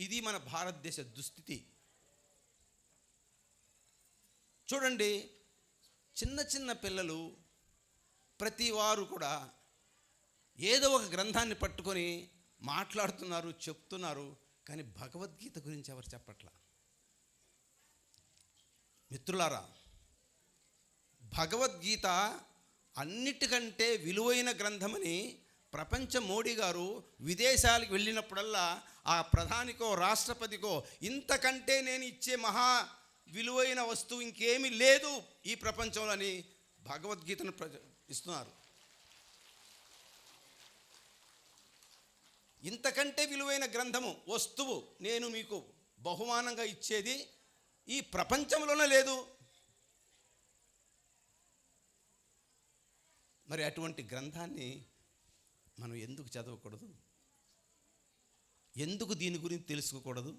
ఇది మన భారతదేశ దుస్థితి. చూడండి, చిన్న చిన్న పిల్లలు ప్రతి వారు కూడా ఏదో ఒక గ్రంథాన్ని పట్టుకొని మాట్లాడుతున్నారు, చెప్తున్నారు, కానీ భగవద్గీత గురించి ఎవరు చెప్పట్లా. మిత్రులారా, భగవద్గీత అన్నిటికంటే విలువైన గ్రంథమని ప్రపంచ మోడీ గారు విదేశాలకు వెళ్ళినప్పుడల్లా ఆ ప్రధానికో రాష్ట్రపతికో, ఇంతకంటే నేను ఇచ్చే మహా విలువైన వస్తువు ఇంకేమీ లేదు ఈ ప్రపంచంలో అని భగవద్గీతను ఇస్తున్నారు. ఇంతకంటే విలువైన గ్రంథము, వస్తువు నేను మీకు బహుమానంగా ఇచ్చేది ఈ ప్రపంచంలోనే లేదు. మరి అటువంటి గ్రంథాన్ని మనం ఎందుకు చదవకూడదు? ఎందుకు దీని గురించి తెలుసుకోకూడదు?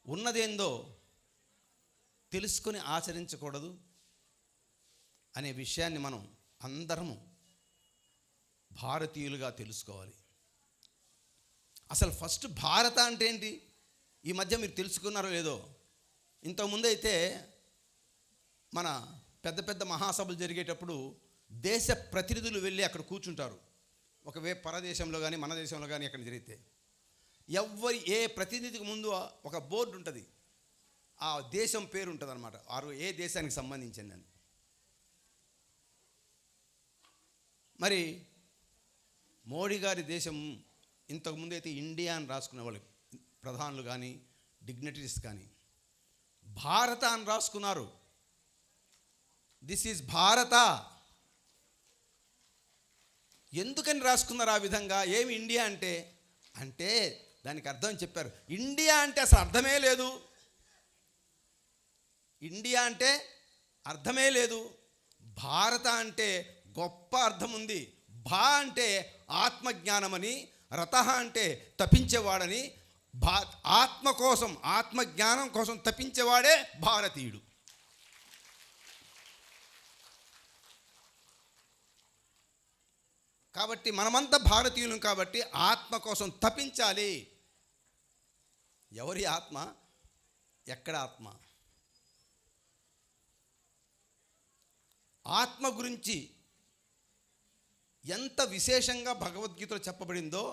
ఉన్నదేందో తెలుసుకొని ఆచరించకూడదు అనే విషయాన్ని మనం అందరము భారతీయులుగా తెలుసుకోవాలి. అసలు ఫస్ట్ భారత అంటే ఏంటి? ఈ మధ్య మీరు తెలుసుకున్నారో లేదో, ఇంతకుముందు అయితే మన పెద్ద పెద్ద మహాసభలు జరిగేటప్పుడు దేశ ప్రతినిధులు వెళ్ళి అక్కడ కూర్చుంటారు. ఒకవే పరదేశంలో కానీ మన దేశంలో కానీ అక్కడ జరిగితే ఏ ప్రతినిధికి ముందు ఒక బోర్డు ఉంటుంది, ఆ దేశం పేరు ఉంటుంది అనమాట, వారు ఏ దేశానికి సంబంధించిందని. మరి మోడీ గారి దేశం ఇంతకుముందు అయితే ఇండియా అని రాసుకునే వాళ్ళు ప్రధానులు కానీ డిగ్నిటరీస్ కానీ, భారత అని రాసుకున్నారు. దిస్ ఈజ్ భారత. ఎందుకని రాసుకున్నారు ఆ విధంగా? ఏమి ఇండియా అంటే అంటే దానికి అర్థం చెప్పారు. ఇండియా అంటే అసలు అర్థమే లేదు. ఇండియా అంటే అర్థమే లేదు. భారత అంటే గొప్ప అర్థం ఉంది. భా అంటే ఆత్మజ్ఞానమని, రత అంటే తపించేవాడని, ఆత్మ కోసం, ఆత్మజ్ఞానం కోసం తపించేవాడే భారతీయుడు. కాబట్టి మనమంతా భారతీయులం కాబట్టి ఆత్మ కోసం తపించాలి. ఎవరి ఆత్మ? ఎక్కడ ఆత్మ? ఆత్మ గురించి ఎంత విశేషంగా భగవద్గీతలో చెప్పబడిందో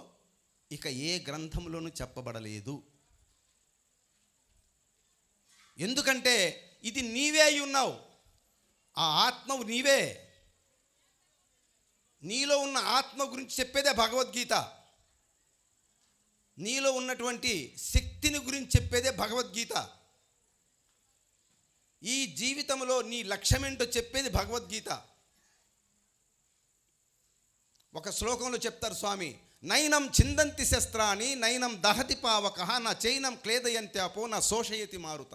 ఇక ఏ గ్రంథంలోనూ చెప్పబడలేదు. ఎందుకంటే ఇది నీవే అయి ఉన్నావు. ఆ ఆత్మవు నీవే. నీలో ఉన్న ఆత్మ గురించి చెప్పేదే భగవద్గీత. నీలో ఉన్నటువంటి శక్తిని గురించి చెప్పేదే భగవద్గీత. ఈ జీవితంలో నీ లక్ష్యం ఏంటో చెప్పేది భగవద్గీత. ఒక శ్లోకంలో చెప్తారు స్వామి, నైనం చిందంతి శస్త్రాన్ని నైనం దహతి పావక నా చైనం క్లేదయంత్యాపో నా శోషయతి మారుత.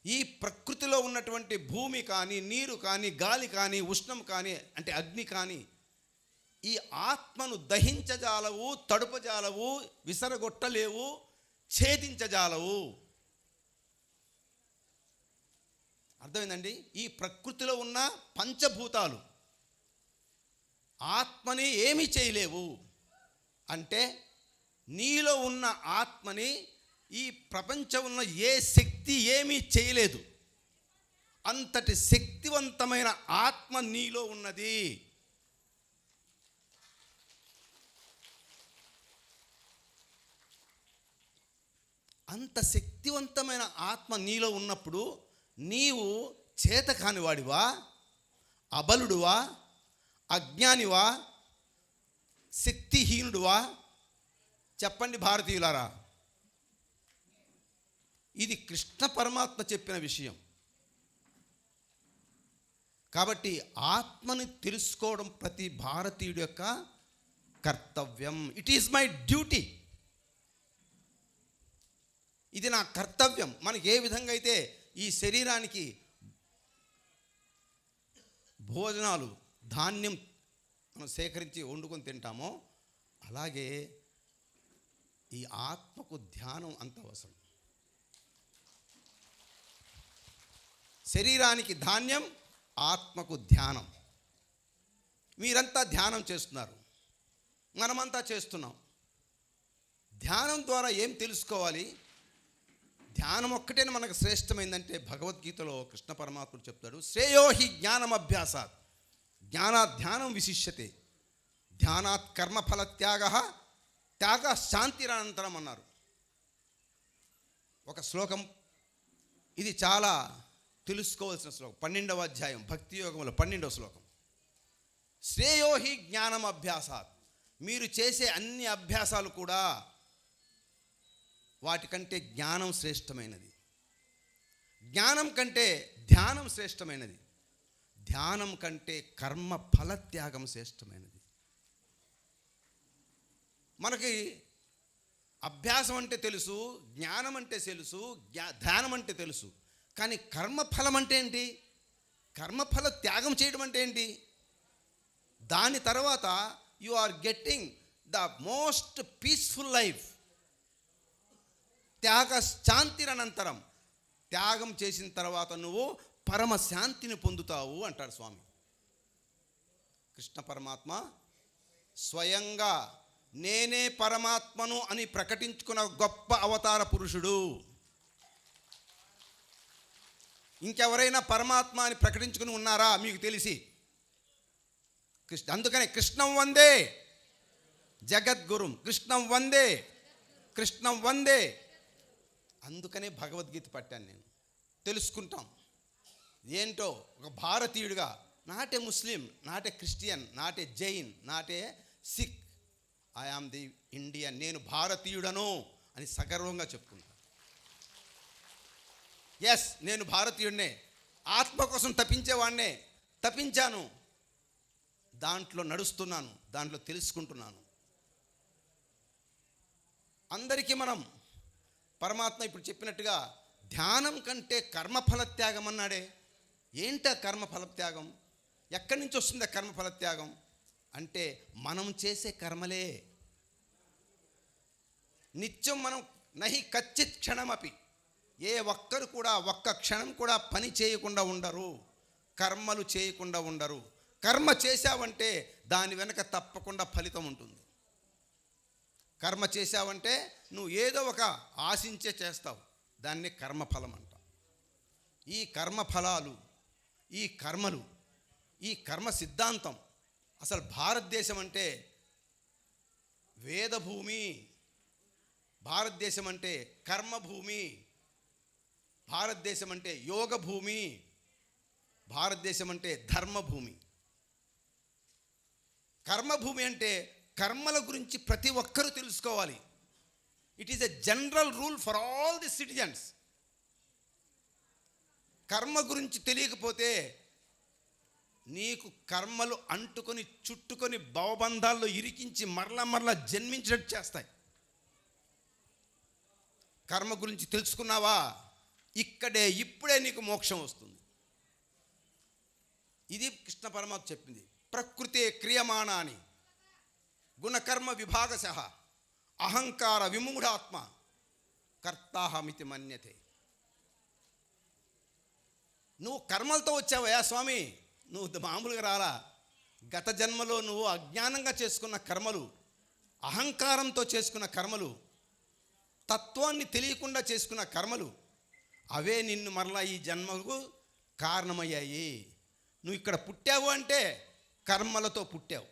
ఈ ప్రకృతిలో ఉన్నటువంటి భూమి కానీ, నీరు కానీ, గాలి కానీ, ఉష్ణం కానీ, అంటే అగ్ని కానీ, ఈ ఆత్మను దహించజాలవు, తడుపజాలవు, విసరగొట్టలేవు, ఛేదించజాలవు. అర్థమైందండి? ఈ ప్రకృతిలో ఉన్న పంచభూతాలు ఆత్మని ఏమీ చేయలేవు. అంటే నీలో ఉన్న ఆత్మని ఈ ప్రపంచంలో ఏ శక్తి ఏమీ చేయలేదు. అంతటి శక్తివంతమైన ఆత్మ నీలో ఉన్నది. అంత శక్తివంతమైన ఆత్మ నీలో ఉన్నప్పుడు నీవు చేతకానివాడివా, అబలుడువా, అజ్ఞానివా, శక్తిహీనుడువా? చెప్పండి భారతీయులారా. ఇది కృష్ణ పరమాత్మ చెప్పిన విషయం. కాబట్టి ఆత్మని తెలుసుకోవడం ప్రతి భారతీయుడి యొక్క కర్తవ్యం. It is my duty. ఇది నా కర్తవ్యం. మనకి ఏ విధంగా అయితే ఈ శరీరానికి భోజనాలు, ధాన్యం మనం సేకరించి వండుకొని తింటామో, అలాగే ఈ ఆత్మకు ధ్యానం అంత అవసరం. శరీరానికి ధాన్యం, ఆత్మకు ధ్యానం. మీరంతా ధ్యానం చేస్తున్నారు, మనమంతా చేస్తున్నాం. ధ్యానం ద్వారా ఏం తెలుసుకోవాలి? ధ్యానం ఒక్కటేనే మనకు శ్రేష్టమైందంటే భగవద్గీతలో కృష్ణ పరమాత్ముడు చెప్తాడు, శ్రేయోహి జ్ఞానం అభ్యాసాత్ ధ్యానం విశిష్యతే ధ్యానాత్ కర్మఫల త్యాగ శాంతిరనంతరం అన్నారు. ఒక శ్లోకం ఇది, చాలా తెలుసుకోవాల్సిన శ్లోకం. 12వ అధ్యాయం భక్తి యోగంలో 12వ శ్లోకం. శ్రేయోహి జ్ఞానం అభ్యాసాత్. మీరు చేసే అన్ని అభ్యాసాలు కూడా వాటికంటే జ్ఞానం శ్రేష్టమైనది. జ్ఞానం కంటే ధ్యానం శ్రేష్టమైనది. ధ్యానం కంటే కర్మ ఫలత్యాగం శ్రేష్టమైనది. మనకి అభ్యాసం అంటే తెలుసు, జ్ఞానం అంటే తెలుసు, ధ్యానం అంటే తెలుసు. కానీ కర్మఫలం అంటే ఏంటి? కర్మఫల త్యాగం చేయడం అంటే ఏంటి? దాని తర్వాత you are getting the most peaceful life. త్యాగ శాంతిరనంతరం, త్యాగం చేసిన తర్వాత నువ్వు పరమ శాంతిని పొందుతావు అంటాడు స్వామి. కృష్ణ పరమాత్మ స్వయంగా నేనే పరమాత్మను అని ప్రకటించుకున్న గొప్ప అవతార పురుషుడు. ఇంకెవరైనా పరమాత్మ అని ప్రకటించుకుని ఉన్నారా మీకు తెలిసి? అందుకనే కృష్ణం వందే జగద్గురుం, కృష్ణం వందే, కృష్ణం వందే. అందుకనే భగవద్గీత పట్టాను నేను. తెలుసుకుంటాం ఏంటో ఒక భారతీయుడిగా. Not a Muslim, not a Christian, not a Jain, not a Sikh. I am the Indian. నేను భారతీయుడను అని సగర్వంగా చెప్పుకుంటాను. ఎస్, నేను భారతీయుడినే. ఆత్మ కోసం తప్పించేవాడినే, తప్పించాను. దాంట్లో నడుస్తున్నాను, దాంట్లో తెలుసుకుంటున్నాను. అందరికీ మనం పరమాత్మ ఇప్పుడు చెప్పినట్టుగా ధ్యానం కంటే కర్మఫల త్యాగం అన్నాడే. ఏంటా కర్మఫల త్యాగం? ఎక్కడి నుంచి వస్తుంది ఆ కర్మఫల త్యాగం? అంటే మనం చేసే కర్మలే. నిత్యం మనం నహి కచ్చిత్ క్షణమపి, ఏ ఒక్కరు కూడా ఒక్క క్షణం కూడా పని చేయకుండా ఉండరు, కర్మలు చేయకుండా ఉండరు. కర్మ చేశావంటే దాని వెనక తప్పకుండా ఫలితం ఉంటుంది. కర్మ చేశావంటే నువ్వు ఏదో ఒక ఆశించే చేస్తావు, దాన్ని కర్మఫలం అంట. ఈ కర్మఫలాలు, ఈ కర్మలు, ఈ కర్మ సిద్ధాంతం, అసలు భారతదేశం అంటే వేదభూమి, భారతదేశం అంటే కర్మభూమి, భారతదేశం అంటే యోగ భూమి, భారతదేశం అంటే ధర్మభూమి. కర్మభూమి అంటే కర్మల గురించి ప్రతి ఒక్కరూ తెలుసుకోవాలి. It is a general rule for all the citizens. కర్మ గురించి తెలియకపోతే నీకు కర్మలు అంటుకొని చుట్టుకొని భవబంధాల్లో ఇరికించి మరలా జన్మించినట్టు చేస్తాయి. కర్మ గురించి తెలుసుకున్నావా? ఇక్కడే ఇప్పుడే నీకు మోక్షం వస్తుంది. ఇది కృష్ణ పరమాత్మ చెప్పింది. ప్రకృతే క్రియమాణాని గుణకర్మ విభాగశః అహంకార విమూఢాత్మ కర్తాహమితి మన్యతే. నువ్వు కర్మలతో వచ్చావయ్యా స్వామి, నువ్వు మామూలుగా రాలా. గత జన్మలో నువ్వు అజ్ఞానంగా చేసుకున్న కర్మలు, అహంకారంతో చేసుకున్న కర్మలు, తత్వాన్ని తెలియకుండా చేసుకున్న కర్మలు, అవే నిన్ను మరలా ఈ జన్మకు కారణమయ్యాయి. నువ్వు ఇక్కడ పుట్టావు అంటే కర్మలతో పుట్టావు.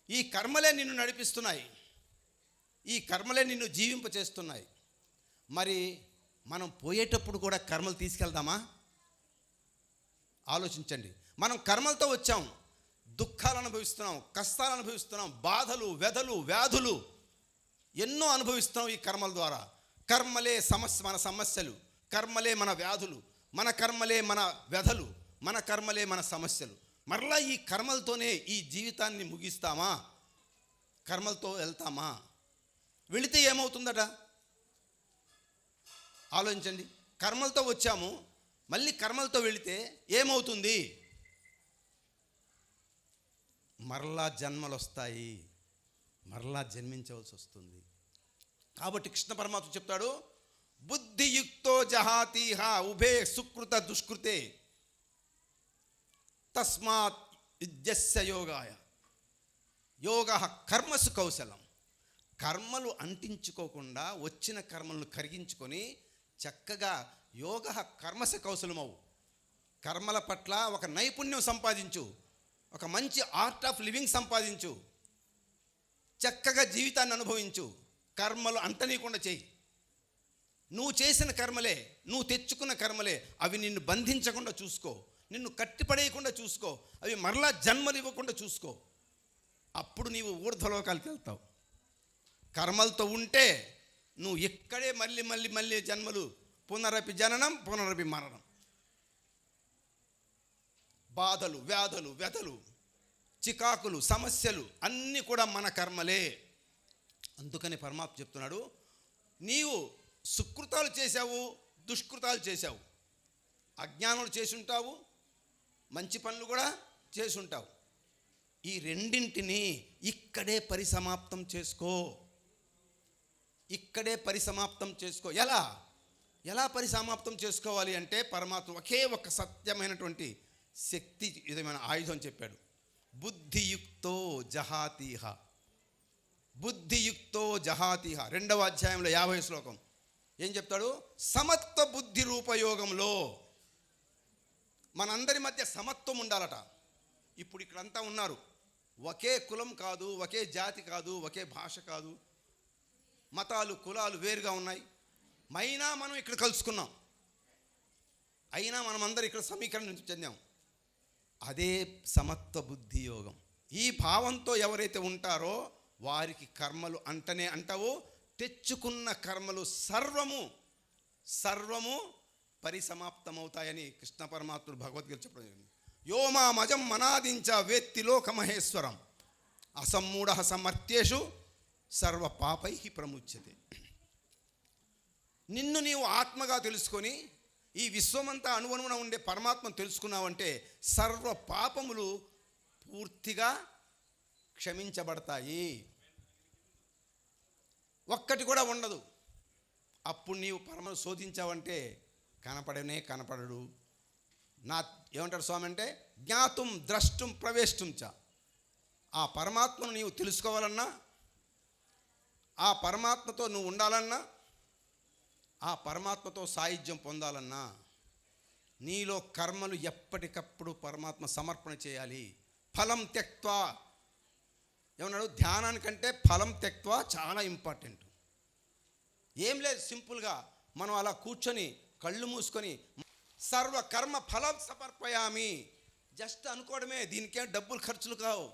ఈ కర్మలే నిన్ను నడిపిస్తున్నాయి, ఈ కర్మలే నిన్ను జీవింపచేస్తున్నాయి. మరి మనం పోయేటప్పుడు కూడా కర్మలు తీసుకెళ్దామా? ఆలోచించండి. మనం కర్మలతో వచ్చాం, దుఃఖాలు అనుభవిస్తున్నాం, కష్టాలు అనుభవిస్తున్నాం, బాధలు, వ్యధలు, వ్యాధులు ఎన్నో అనుభవిస్తున్నాం ఈ కర్మల ద్వారా. కర్మలే మన సమస్యలు, కర్మలే మన వ్యాధులు, మన కర్మలే మన వ్యధలు, మన కర్మలే మన సమస్యలు. మరలా ఈ కర్మలతోనే ఈ జీవితాన్ని ముగిస్తామా? కర్మలతో వెళ్తామా? వెళితే ఏమవుతుందట ఆలోచించండి. కర్మలతో వచ్చాము, మళ్ళీ కర్మలతో వెళితే ఏమవుతుంది? మరలా జన్మలు వస్తాయి, మరలా జన్మించవలసి వస్తుంది. కాబట్టి కృష్ణ పరమాత్మ చెప్తాడు, బుద్ధియుక్తో జహాతీహ ఉభే సుకృత దుష్కృతే తస్మాత్ యుజ్యస్య యోగాయ. యోగ కర్మసు కౌశలం. కర్మలు అంటించుకోకుండా వచ్చిన కర్మలను కరిగించుకొని చక్కగా యోగ కర్మస కౌశలమవు. కర్మల పట్ల ఒక నైపుణ్యం సంపాదించు, ఒక మంచి ఆర్ట్ ఆఫ్ లివింగ్ సంపాదించు, చక్కగా జీవితాన్ని అనుభవించు. కర్మలు అంటనీయకుండా చేయి. నువ్వు చేసిన కర్మలే, నువ్వు తెచ్చుకున్న కర్మలే, అవి నిన్ను బంధించకుండా చూసుకో, నిన్ను కట్టిపడేయకుండా చూసుకో, అవి మరలా జన్మలు ఇవ్వకుండా చూసుకో. అప్పుడు నీవు ఊర్ధ్వలోకాలకు వెళ్తావు. కర్మలతో ఉంటే నువ్వు ఇక్కడే మళ్ళీ మళ్ళీ మళ్ళీ జన్మలు, పునరపి జననం పునరపి మరణం, బాధలు, వ్యాధులు, వ్యధలు, చికాకులు, సమస్యలు అన్నీ కూడా మన కర్మలే. అందుకని పరమాత్మ చెప్తున్నాడు, నీవు సుకృతాలు చేశావు, దుష్కృతాలు చేశావు, అజ్ఞానాలు చేసుంటావు, మంచి పనులు కూడా చేసుంటావు. ఈ రెండింటినీ ఇక్కడే పరిసమాప్తం చేసుకో, ఇక్కడే పరిసమాప్తం చేసుకో. ఎలా పరిసమాప్తం చేసుకోవాలి అంటే పరమాత్మ ఒకే ఒక సత్యమైనటువంటి శక్తి విధమైన ఆయుధం చెప్పాడు. బుద్ధియుక్తో జహాతీహ. బుద్ధియుక్తో జహాతీహ 2వ అధ్యాయంలో 50వ శ్లోకం ఏం చెప్తాడు? సమత్వ బుద్ధి రూపయోగంలో మనందరి మధ్య సమత్వం ఉండాలట. ఇప్పుడు ఇక్కడంతా ఉన్నారు, ఒకే కులం కాదు, ఒకే జాతి కాదు, ఒకే భాష కాదు, మతాలు కులాలు వేరుగా ఉన్నాయి, అయినా మనం ఇక్కడ కలుసుకున్నాం, అయినా మనం అందరం ఇక్కడ సమీకరణ చెందాం. అదే సమత్వ బుద్ధి యోగం. ఈ భావంతో ఎవరైతే ఉంటారో వారికి కర్మలు అంటనే అంటావో, తెచ్చుకున్న కర్మలు సర్వము పరిసమాప్తమవుతాయని కృష్ణ పరమాత్ముడు భగవద్గీత చెప్పడం జరిగింది. యోమామజం మనాదించ వేత్తి లోకమహేశ్వరం అసమ్మూఢ సమర్థ్యేషు సర్వ పాపై ప్రముచ్యతే. నిన్ను నీవు ఆత్మగా తెలుసుకొని ఈ విశ్వమంతా అణువణువున ఉండే పరమాత్మను తెలుసుకున్నావంటే సర్వ పాపములు పూర్తిగా క్షమించబడతాయి, ఒక్కటి కూడా ఉండదు. అప్పుడు నీవు పరమను శోధించావంటే కనపడడు. ఏమంటాడు స్వామి అంటే, జ్ఞాతుం ద్రష్టుం ప్రవేష్టం చ. ఆ పరమాత్మను నీవు తెలుసుకోవాలన్నా, ఆ పరమాత్మతో నువ్వు ఉండాలన్నా, ఆ పరమాత్మతో సాయుధ్యం పొందాలన్నా నీలో కర్మలు ఎప్పటికప్పుడు పరమాత్మ సమర్పణ చేయాలి. ఫలం త్యక్త్వా ఏమన్నాడు? ధ్యానానికంటే ఫలం త్యక్త్వా చాలా ఇంపార్టెంట్. ఏం లేదు, సింపుల్గా మనం అలా కూర్చొని కళ్ళు మూసుకొని సర్వ కర్మ ఫలం సమర్పయామి జస్ట్ అనుకోవడమే. దీనికేం డబ్బులు ఖర్చులు కావు.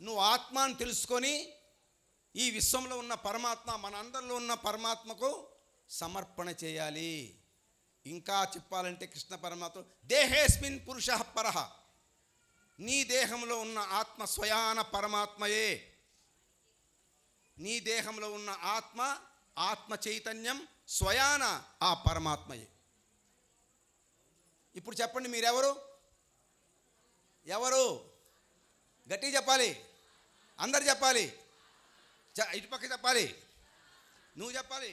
నువ్వు ఆత్మని తెలుసుకొని ఈ విశ్వంలో ఉన్న పరమాత్మ, మన అందరిలో ఉన్న పరమాత్మకు సమర్పణ చేయాలి. ఇంకా చెప్పాలంటే కృష్ణ పరమాత్మ దేహేస్మిన్ పురుష పరః, నీ దేహంలో ఉన్న ఆత్మ స్వయాన పరమాత్మయే. నీ దేహంలో ఉన్న ఆత్మ ఆత్మ చైతన్యం స్వయాన ఆ పరమాత్మయే. ఇప్పుడు చెప్పండి, మీరెవరు? ఎవరు? గట్టిగా చెప్పాలి, అందరు చెప్పాలి, ఇటుపక్క చెప్పాలి, నువ్వు చెప్పాలి.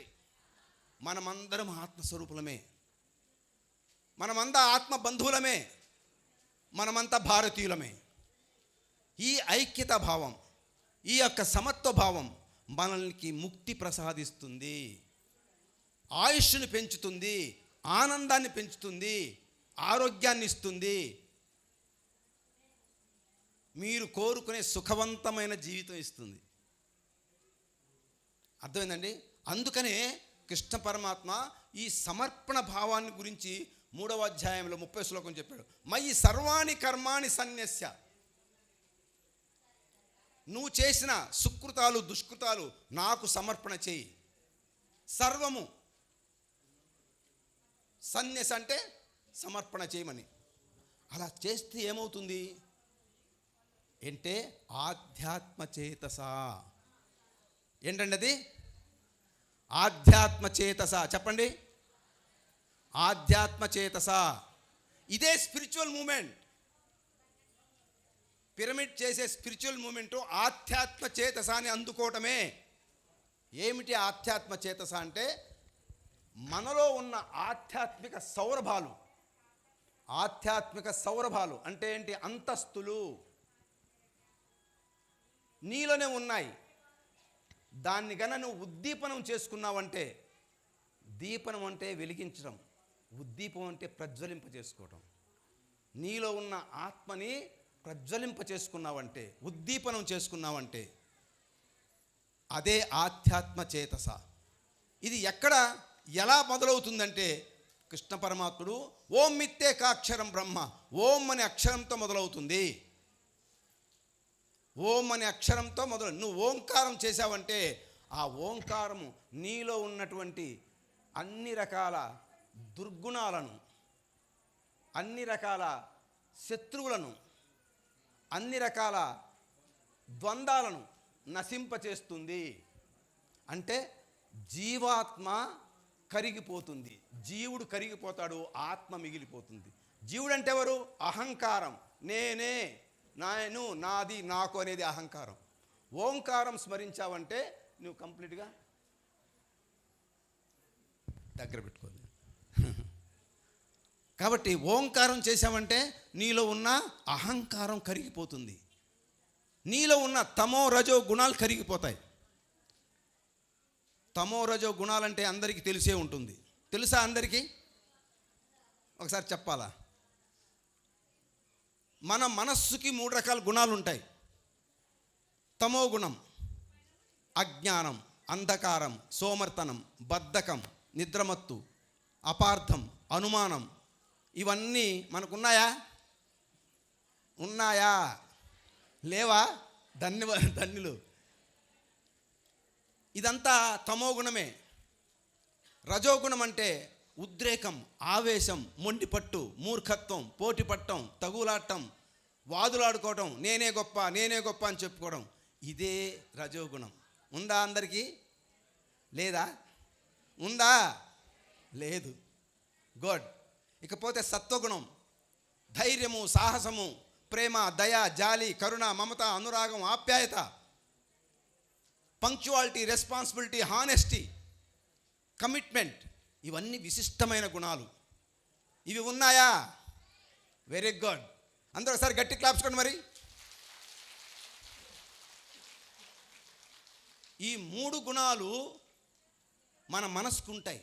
మనమందరం ఆత్మస్వరూపులమే, మనమంతా ఆత్మ బంధువులమే, మనమంతా భారతీయులమే. ఈ ఐక్యత భావం, ఈ యొక్క సమత్వ భావం మనల్ని ముక్తి ప్రసాదిస్తుంది, ఆయుష్ను పెంచుతుంది, ఆనందాన్ని పెంచుతుంది, ఆరోగ్యాన్ని ఇస్తుంది, మీరు కోరుకునే సుఖవంతమైన జీవితం ఇస్తుంది. అర్థమైందండి? అందుకనే కృష్ణ పరమాత్మ ఈ సమర్పణ భావాన్ని గురించి 3వ అధ్యాయంలో 30వ శ్లోకం చెప్పాడు. మయి సర్వాణి కర్మాణి సన్యస్య. నువ్వు చేసిన సుకృతాలు దుష్కృతాలు నాకు సమర్పణ చేయి. సర్వము సన్యస అంటే సమర్పణ చేయమని. అలా చేస్తే ఏమవుతుంది అంటే ఆధ్యాత్మ చేతస. ఏంటండి అది? ఆధ్యాత్మ చేతస. చెప్పండి, ఆధ్యాత్మ చేతస. ఇదే స్పిరిచువల్ మూమెంట్. పిరమిడ్ చేసే స్పిరిచువల్ మూమెంట్ ఆధ్యాత్మ చేతస అని అందుకోవటమే. ఏమిటి ఆధ్యాత్మ చేతస అంటే మనలో ఉన్న ఆధ్యాత్మిక సౌరభాలు. ఆధ్యాత్మిక సౌరభాలు అంటే ఏంటి? అంతస్తులు నీలోనే ఉన్నాయి. దాన్ని గన నువ్వు ఉద్దీపనం చేసుకున్నావంటే, దీపనం అంటే వెలిగించడం, ఉద్దీపం అంటే ప్రజ్వలింప చేసుకోవటం. నీలో ఉన్న ఆత్మని ప్రజ్వలింప చేసుకున్నావంటే, ఉద్దీపనం చేసుకున్నావంటే అదే ఆధ్యాత్మ చేతస. ఇది ఎక్కడ ఎలా మొదలవుతుందంటే కృష్ణ పరమాత్ముడు ఓం మిత్తేకాక్షరం బ్రహ్మ, ఓం అనే అక్షరంతో మొదలవుతుంది. ఓం అనే అక్షరంతో మొదలు. నువ్వు ఓంకారం చేసావంటే ఆ ఓంకారము నీలో ఉన్నటువంటి అన్ని రకాల దుర్గుణాలను, అన్ని రకాల శత్రువులను, అన్ని రకాల ద్వంద్వాలను నశింపచేస్తుంది. అంటే జీవాత్మ కరిగిపోతుంది, జీవుడు కరిగిపోతాడు, ఆత్మ మిగిలిపోతుంది. జీవుడు అంటే ఎవరు? అహంకారం, నేనే, నేను, నాది, నాకు అనేది అహంకారం. ఓంకారం స్మరించావంటే నువ్వు కంప్లీట్గా దగ్గర పెట్టుకోవాలి. కాబట్టి ఓంకారం చేసావంటే నీలో ఉన్న అహంకారం కరిగిపోతుంది, నీలో ఉన్న తమో రజో గుణాలు కరిగిపోతాయి. తమో రజో గుణాలంటే అందరికీ తెలిసే ఉంటుంది. తెలుసా అందరికీ? ఒకసారి చెప్పాలా? మన మనస్సుకి 3 రకాల గుణాలు ఉంటాయి. తమో గుణం అజ్ఞానం, అంధకారం, సోమర్తనం, బద్ధకం, నిద్రమత్తు, అపార్థం, అనుమానం. ఇవన్నీ మనకున్నాయా? ఉన్నాయా? లేవా? ధన్యులు. ఇదంతా తమో గుణమే. రజోగుణం అంటే ఉద్రేకం, ఆవేశం, మొండిపట్టు, మూర్ఖత్వం, పోటీపట్టం, తగులాటం, వాదులాడుకోవటం, నేనే గొప్ప, నేనే గొప్ప అని చెప్పుకోవడం. ఇదే రజోగుణం. ఉందా అందరికీ? లేదా? ఉందా? లేదు. గుడ్. ఇకపోతే సత్వగుణం ధైర్యము, సాహసము, ప్రేమ, దయ, జాలి, కరుణ, మమత, అనురాగం, ఆప్యాయత, పంక్చువాలిటీ, రెస్పాన్సిబిలిటీ, హానెస్టీ, కమిట్మెంట్. ఇవన్నీ విశిష్టమైన గుణాలు. ఇవి ఉన్నాయా? Very good. అందరూ ఒకసారి గట్టి క్లాప్స్ కొనండి. మరి ఈ 3 గుణాలు మన మనసుకు ఉంటాయి.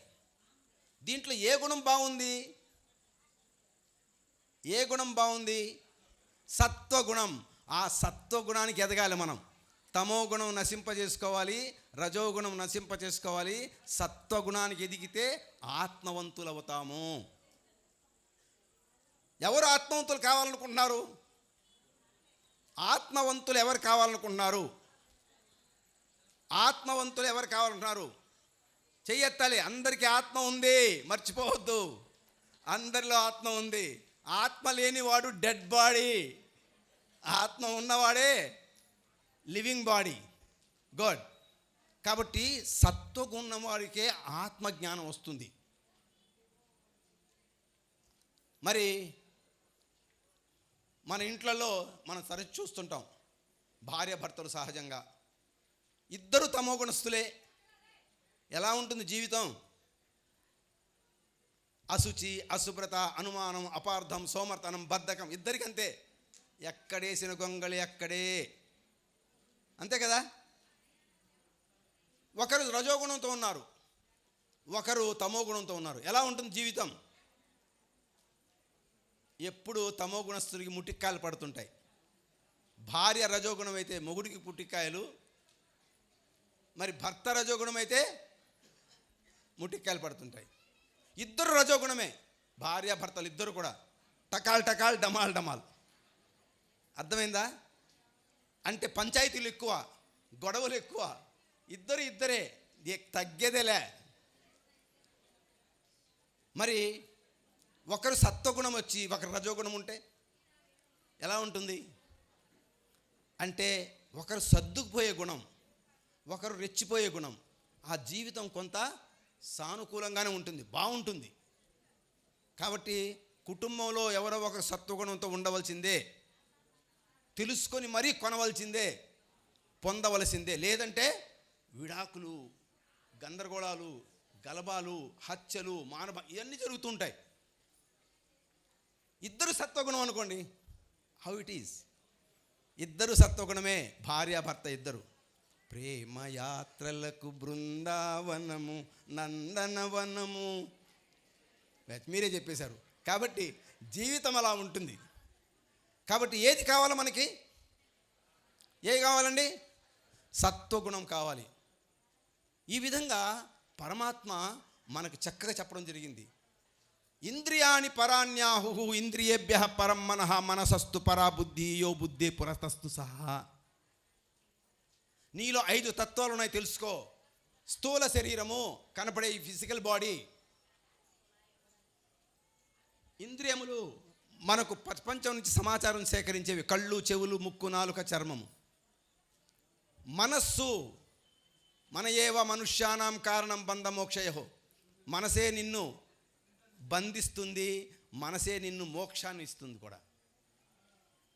దీంట్లో ఏ గుణం బాగుంది? ఏ గుణం బాగుంది? సత్వగుణం. ఆ సత్వగుణానికి ఎదగాలి మనం. తమో గుణం నశింపజేసుకోవాలి, రజోగుణం నశింపజేసుకోవాలి. సత్వగుణానికి ఎదిగితే ఆత్మవంతులు అవుతాము. ఎవరు ఆత్మవంతులు కావాలనుకుంటున్నారు? ఆత్మవంతులు ఎవరు కావాలనుకుంటున్నారు? ఆత్మవంతులు ఎవరు కావాలనుకుంటున్నారు? చెయ్యెత్తాలి. అందరికీ ఆత్మ ఉంది, మర్చిపోవద్దు. అందరిలో ఆత్మ ఉంది. ఆత్మ లేనివాడు డెడ్ బాడీ, ఆత్మ ఉన్నవాడే లివింగ్ బాడీ. గుడ్. కాబట్టి సత్వగుణం వాడికే ఆత్మజ్ఞానం వస్తుంది. మరి మన ఇంట్లలో మనం తరచు చూస్తుంటాం, భార్య భర్తలు సహజంగా ఇద్దరు తమో గుణస్థులే. ఎలా ఉంటుంది జీవితం? అశుచి, అశుభ్రత, అనుమానం, అపార్థం, సోమర్తనం, బద్ధకం, ఇద్దరికంతే. ఎక్కడేసిన గొంగళి అక్కడే, అంతే కదా. ఒకరు రజోగుణంతో ఉన్నారు, ఒకరు తమో గుణంతో ఉన్నారు. ఎలా ఉంటుంది జీవితం? ఎప్పుడు తమో గుణస్థుడికి ముట్టికాయలు పడుతుంటాయి. భార్య రజోగుణం అయితే మొగుడికి పుట్టికాయలు, మరి భర్త రజోగుణం అయితే ముట్టికాయలు పడుతుంటాయి. ఇద్దరు రజోగుణమే, భార్య భర్తలు ఇద్దరు కూడా టకాల్ టకాల్ డమాల్ డమాల్. అర్థమైందా? అంటే పంచాయతీలు ఎక్కువ, గొడవలు ఎక్కువ, ఇద్దరే, తగ్గేదేలే. మరి ఒకరు సత్వగుణం వచ్చి ఒకరు రజోగుణం ఉంటే ఎలా ఉంటుంది? అంటే ఒకరు సర్దుకుపోయే గుణం, ఒకరు రెచ్చిపోయే గుణం. ఆ జీవితం కొంత సానుకూలంగానే ఉంటుంది, బాగుంటుంది. కాబట్టి కుటుంబంలో ఎవరో ఒకరు సత్వగుణంతో ఉండవలసిందే, తెలుసుకొని మరీ కొనవలసిందే, పొందవలసిందే. లేదంటే విడాకులు, గందరగోళాలు, గలబాలు, హత్యలు, ఇవన్నీ జరుగుతుంటాయి. ఇద్దరు సత్వగుణం అనుకోండి, హౌ ఇట్ ఈజ్. ఇద్దరు సత్వగుణమే, భార్యాభర్త ఇద్దరు. ప్రేమయాత్రలకు బృందావనము నందనవనము, మీరే చెప్పేశారు. కాబట్టి జీవితం అలా ఉంటుంది. కాబట్టి ఏది కావాలో మనకి? ఏది కావాలండి? సత్వగుణం కావాలి. ఈ విధంగా పరమాత్మ మనకు చక్కగా చెప్పడం జరిగింది. ఇంద్రియాణి పరాణ్యాహు ఇంద్రియేభ్య పరం మనః మనసస్తు పరా బుద్ధి యో బుద్ధి పురతస్తు సహా. నీలో 5 తత్వాలు ఉన్నాయి, తెలుసుకో. స్థూల శరీరము, కనపడే ఈ ఫిజికల్ బాడీ. ఇంద్రియములు మనకు ప్రపంచం నుంచి సమాచారం సేకరించేవి, కళ్ళు, చెవులు, ముక్కు, నాలుక, చర్మము. మనస్సు, మన ఏవ మనుష్యానాం కారణం బంధ మోక్షయో, మనసే నిన్ను బంధిస్తుంది, మనసే నిన్ను మోక్షాన్ని ఇస్తుంది కూడా.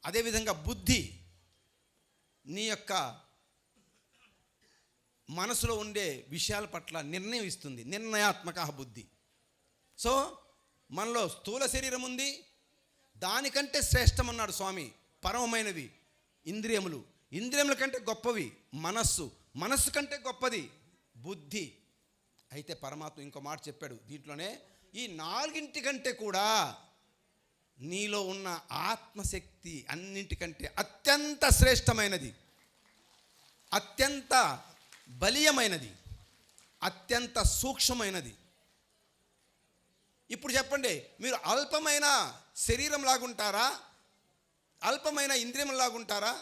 అదేవిధంగా బుద్ధి, నీ యొక్క మనసులో ఉండే విషయాల పట్ల నిర్ణయం ఇస్తుంది, నిర్ణయాత్మక బుద్ధి. సో మనలో స్థూల శరీరం ఉంది, దానికంటే శ్రేష్టమన్నాడు స్వామి. పరమమైనవి ఇంద్రియములు, ఇంద్రియముల కంటే గొప్పవి మనస్సు, మనస్సు కంటే గొప్పది బుద్ధి. అయితే పరమాత్మ ఇంకో మాట చెప్పాడు దీంట్లోనే, ఈ 4 కంటే కూడా నీలో ఉన్న ఆత్మశక్తి అన్నింటికంటే అత్యంత శ్రేష్టమైనది, అత్యంత బలీయమైనది, అత్యంత సూక్ష్మమైనది. ఇప్పుడు చెప్పండి, మీరు అల్పమైన శరీరం లాగుంటారా, అల్పమైన ఇంద్రియం లాగుంటారా,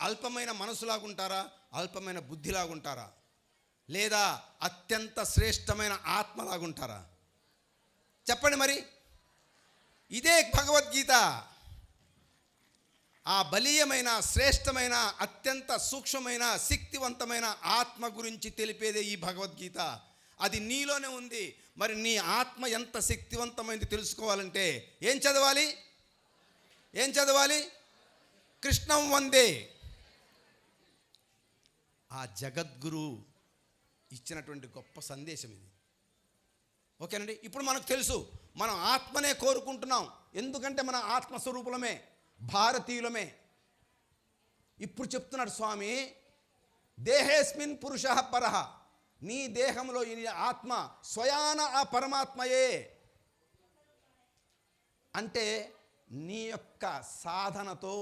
అల్పమైన మనసు లాగుంటారా, అల్పమైన బుద్ధి లాగుంటారా, లేదా అత్యంత శ్రేష్టమైన ఆత్మ లాగుంటారా? చెప్పండి మరి. ఇదే భగవద్గీత. ఆ బలీయమైన, శ్రేష్టమైన, అత్యంత సూక్ష్మమైన, శక్తివంతమైన ఆత్మ గురించి తెలిపేదే ఈ భగవద్గీత. అది నీలోనే ఉంది. మరి నీ ఆత్మ ఎంత శక్తివంతమైంది తెలుసుకోవాలంటే ఏం చదవాలి? కృష్ణం వందే. ఆ జగద్గురు ఇచ్చినటువంటి గొప్ప సందేశం ఇది. ఓకేనండి. ఇప్పుడు మనకు తెలుసు, మనం ఆత్మనే కోరుకుంటున్నాం. ఎందుకంటే మన ఆత్మస్వరూపులమే, భారతీయులమే. ఇప్పుడు చెప్తున్నాడు స్వామి, దేహేస్మిన్ పురుషః పరః. నీ దేహంలో ఈ ఆత్మ స్వయాన ఆ పరమాత్మయే. అంటే నీ యొక్క సాధనతో,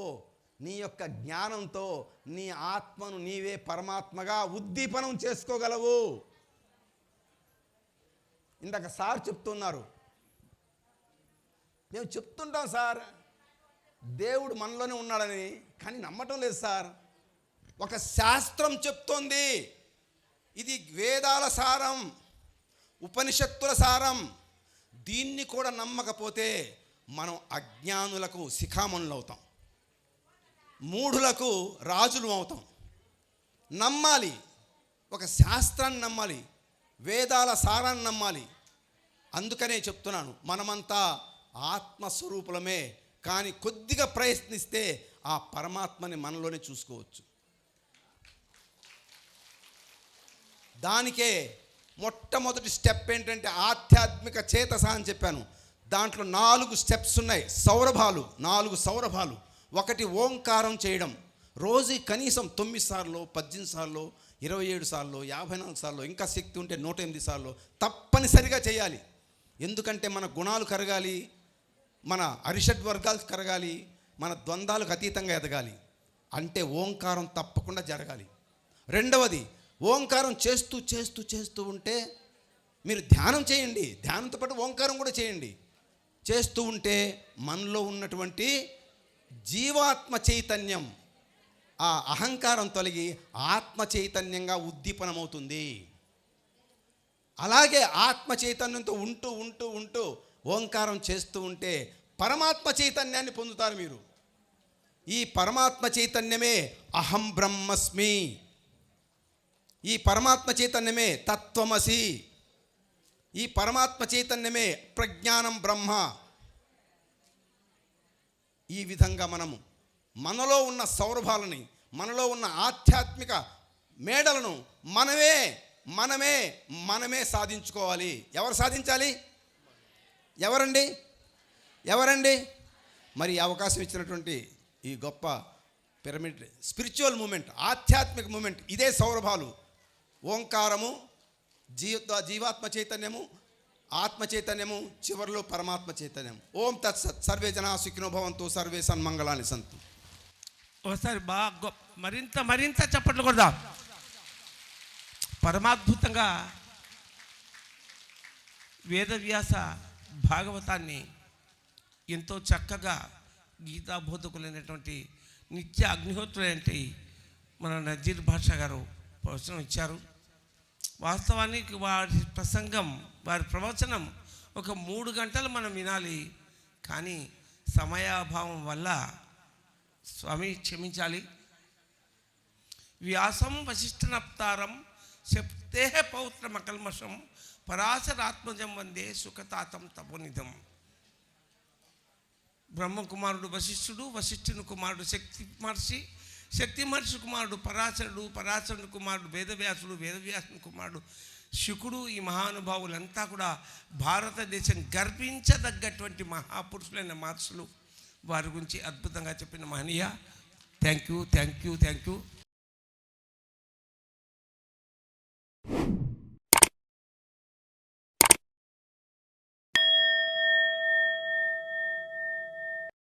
నీ యొక్క జ్ఞానంతో నీ ఆత్మను నీవే పరమాత్మగా ఉద్దీపనం చేసుకోగలవు. ఇందాక సార్ చెప్తున్నారు, మేము చెప్తుంటాం సార్ దేవుడు మనలోనే ఉన్నాడని, కానీ నమ్మటం లేదు సార్. ఒక శాస్త్రం చెప్తోంది, ఇది వేదాల సారం, ఉపనిషత్తుల సారం. దీన్ని కూడా నమ్మకపోతే మనం అజ్ఞానులకు శిఖామణులు అవుతాం, మూఢులకు రాజులు అవుతాం. నమ్మాలి. ఒక శాస్త్రాన్ని నమ్మాలి, వేదాల సారాన్ని నమ్మాలి. అందుకనే చెప్తున్నాను, మనమంతా ఆత్మస్వరూపులమే, కానీ కొద్దిగా ప్రయత్నిస్తే ఆ పరమాత్మని మనలోనే చూసుకోవచ్చు. దానికే మొట్టమొదటి స్టెప్ ఏంటంటే ఆధ్యాత్మిక చేతస అని చెప్పాను. దాంట్లో 4 స్టెప్స్ ఉన్నాయి, సౌరభాలు, 4 సౌరభాలు. ఒకటి ఓంకారం చేయడం, రోజు కనీసం 9 సార్లు, 18 సార్లు, 27 సార్లు, 54 సార్లు, ఇంకా శక్తి ఉంటే 108 సార్లు తప్పనిసరిగా చేయాలి. ఎందుకంటే మన గుణాలు కరగాలి, మన అరిషడ్ వర్గాలు కరగాలి, మన ద్వంద్వాలకు అతీతంగా ఎదగాలి అంటే ఓంకారం తప్పకుండా జరగాలి. రెండవది, ఓంకారం చేస్తూ చేస్తూ చేస్తూ ఉంటే మీరు ధ్యానం చేయండి, ధ్యానంతో పాటు ఓంకారం కూడా చేయండి. చేస్తూ ఉంటే మనలో ఉన్నటువంటి జీవాత్మ చైతన్యం, ఆ అహంకారం తొలగి ఆత్మ చైతన్యంగా ఉద్దీపనమవుతుంది. అలాగే ఆత్మ చైతన్యంతో ఉంటూ ఉంటూ ఉంటూ ఓంకారం చేస్తూ ఉంటే పరమాత్మ చైతన్యాన్ని పొందుతారు మీరు. ఈ పరమాత్మ చైతన్యమే అహం బ్రహ్మస్మి, ఈ పరమాత్మ చైతన్యమే తత్వమసి, ఈ పరమాత్మ చైతన్యమే ప్రజ్ఞానం బ్రహ్మ. ఈ విధంగా మనలో ఉన్న సౌరభాలని, మనలో ఉన్న ఆధ్యాత్మిక మేడలను మనమే సాధించుకోవాలి. ఎవరు సాధించాలి? ఎవరండి? మరి ఈ అవకాశం ఇచ్చినటువంటి ఈ గొప్ప పిరమిడ్ స్పిరిచువల్ మూమెంట్, ఆధ్యాత్మిక మూమెంట్, ఇదే సౌరభాలు. ఓంకారము, జీవాత్మ చైతన్యము, ఆత్మ చైతన్యము, చివరిలో పరమాత్మ చైతన్యం. ఓం తత్సత్. సర్వే జనా సుఖినో భవంతు, సర్వే సన్మంగళాని సంతు. ఒకసారి బాగా మరింత చప్పట్లు కొడదాం. పరమాద్భుతంగా వేదవ్యాస భాగవతాన్ని ఎంతో చక్కగా గీతా బోధకులైనటువంటి నిత్య అగ్నిహోత్రులైనటువంటి మన నజీర్ భాషా గారు ప్రవచనం ఇచ్చారు. వాస్తవానికి వారి ప్రసంగం, వారి ప్రవచనం ఒక 3 గంటలు మనం వినాలి, కానీ సమయాభావం వల్ల స్వామి క్షమించాలి. వ్యాసం వశిష్ఠనప్తారం శప్తే పౌత్రమకల్మషం పరాశరాత్మజం వందే సుఖతాతం తపోనిధం. బ్రహ్మకుమారుడు వశిష్ఠుడు, వశిష్ఠుని కుమారుడు శక్తి మహర్షి, శక్తి మహర్షి కుమారుడు పరాశరుడు, పరాశరుని కుమారుడు వేదవ్యాసుడు, వేదవ్యాసుని కుమారుడు శుకుడు. ఈ మహానుభావులంతా కూడా భారతదేశం గర్వించదగ్గటువంటి మహాపురుషులైన మహర్షులు. వారి గురించి అద్భుతంగా చెప్పిన మహనీయ. Thank you.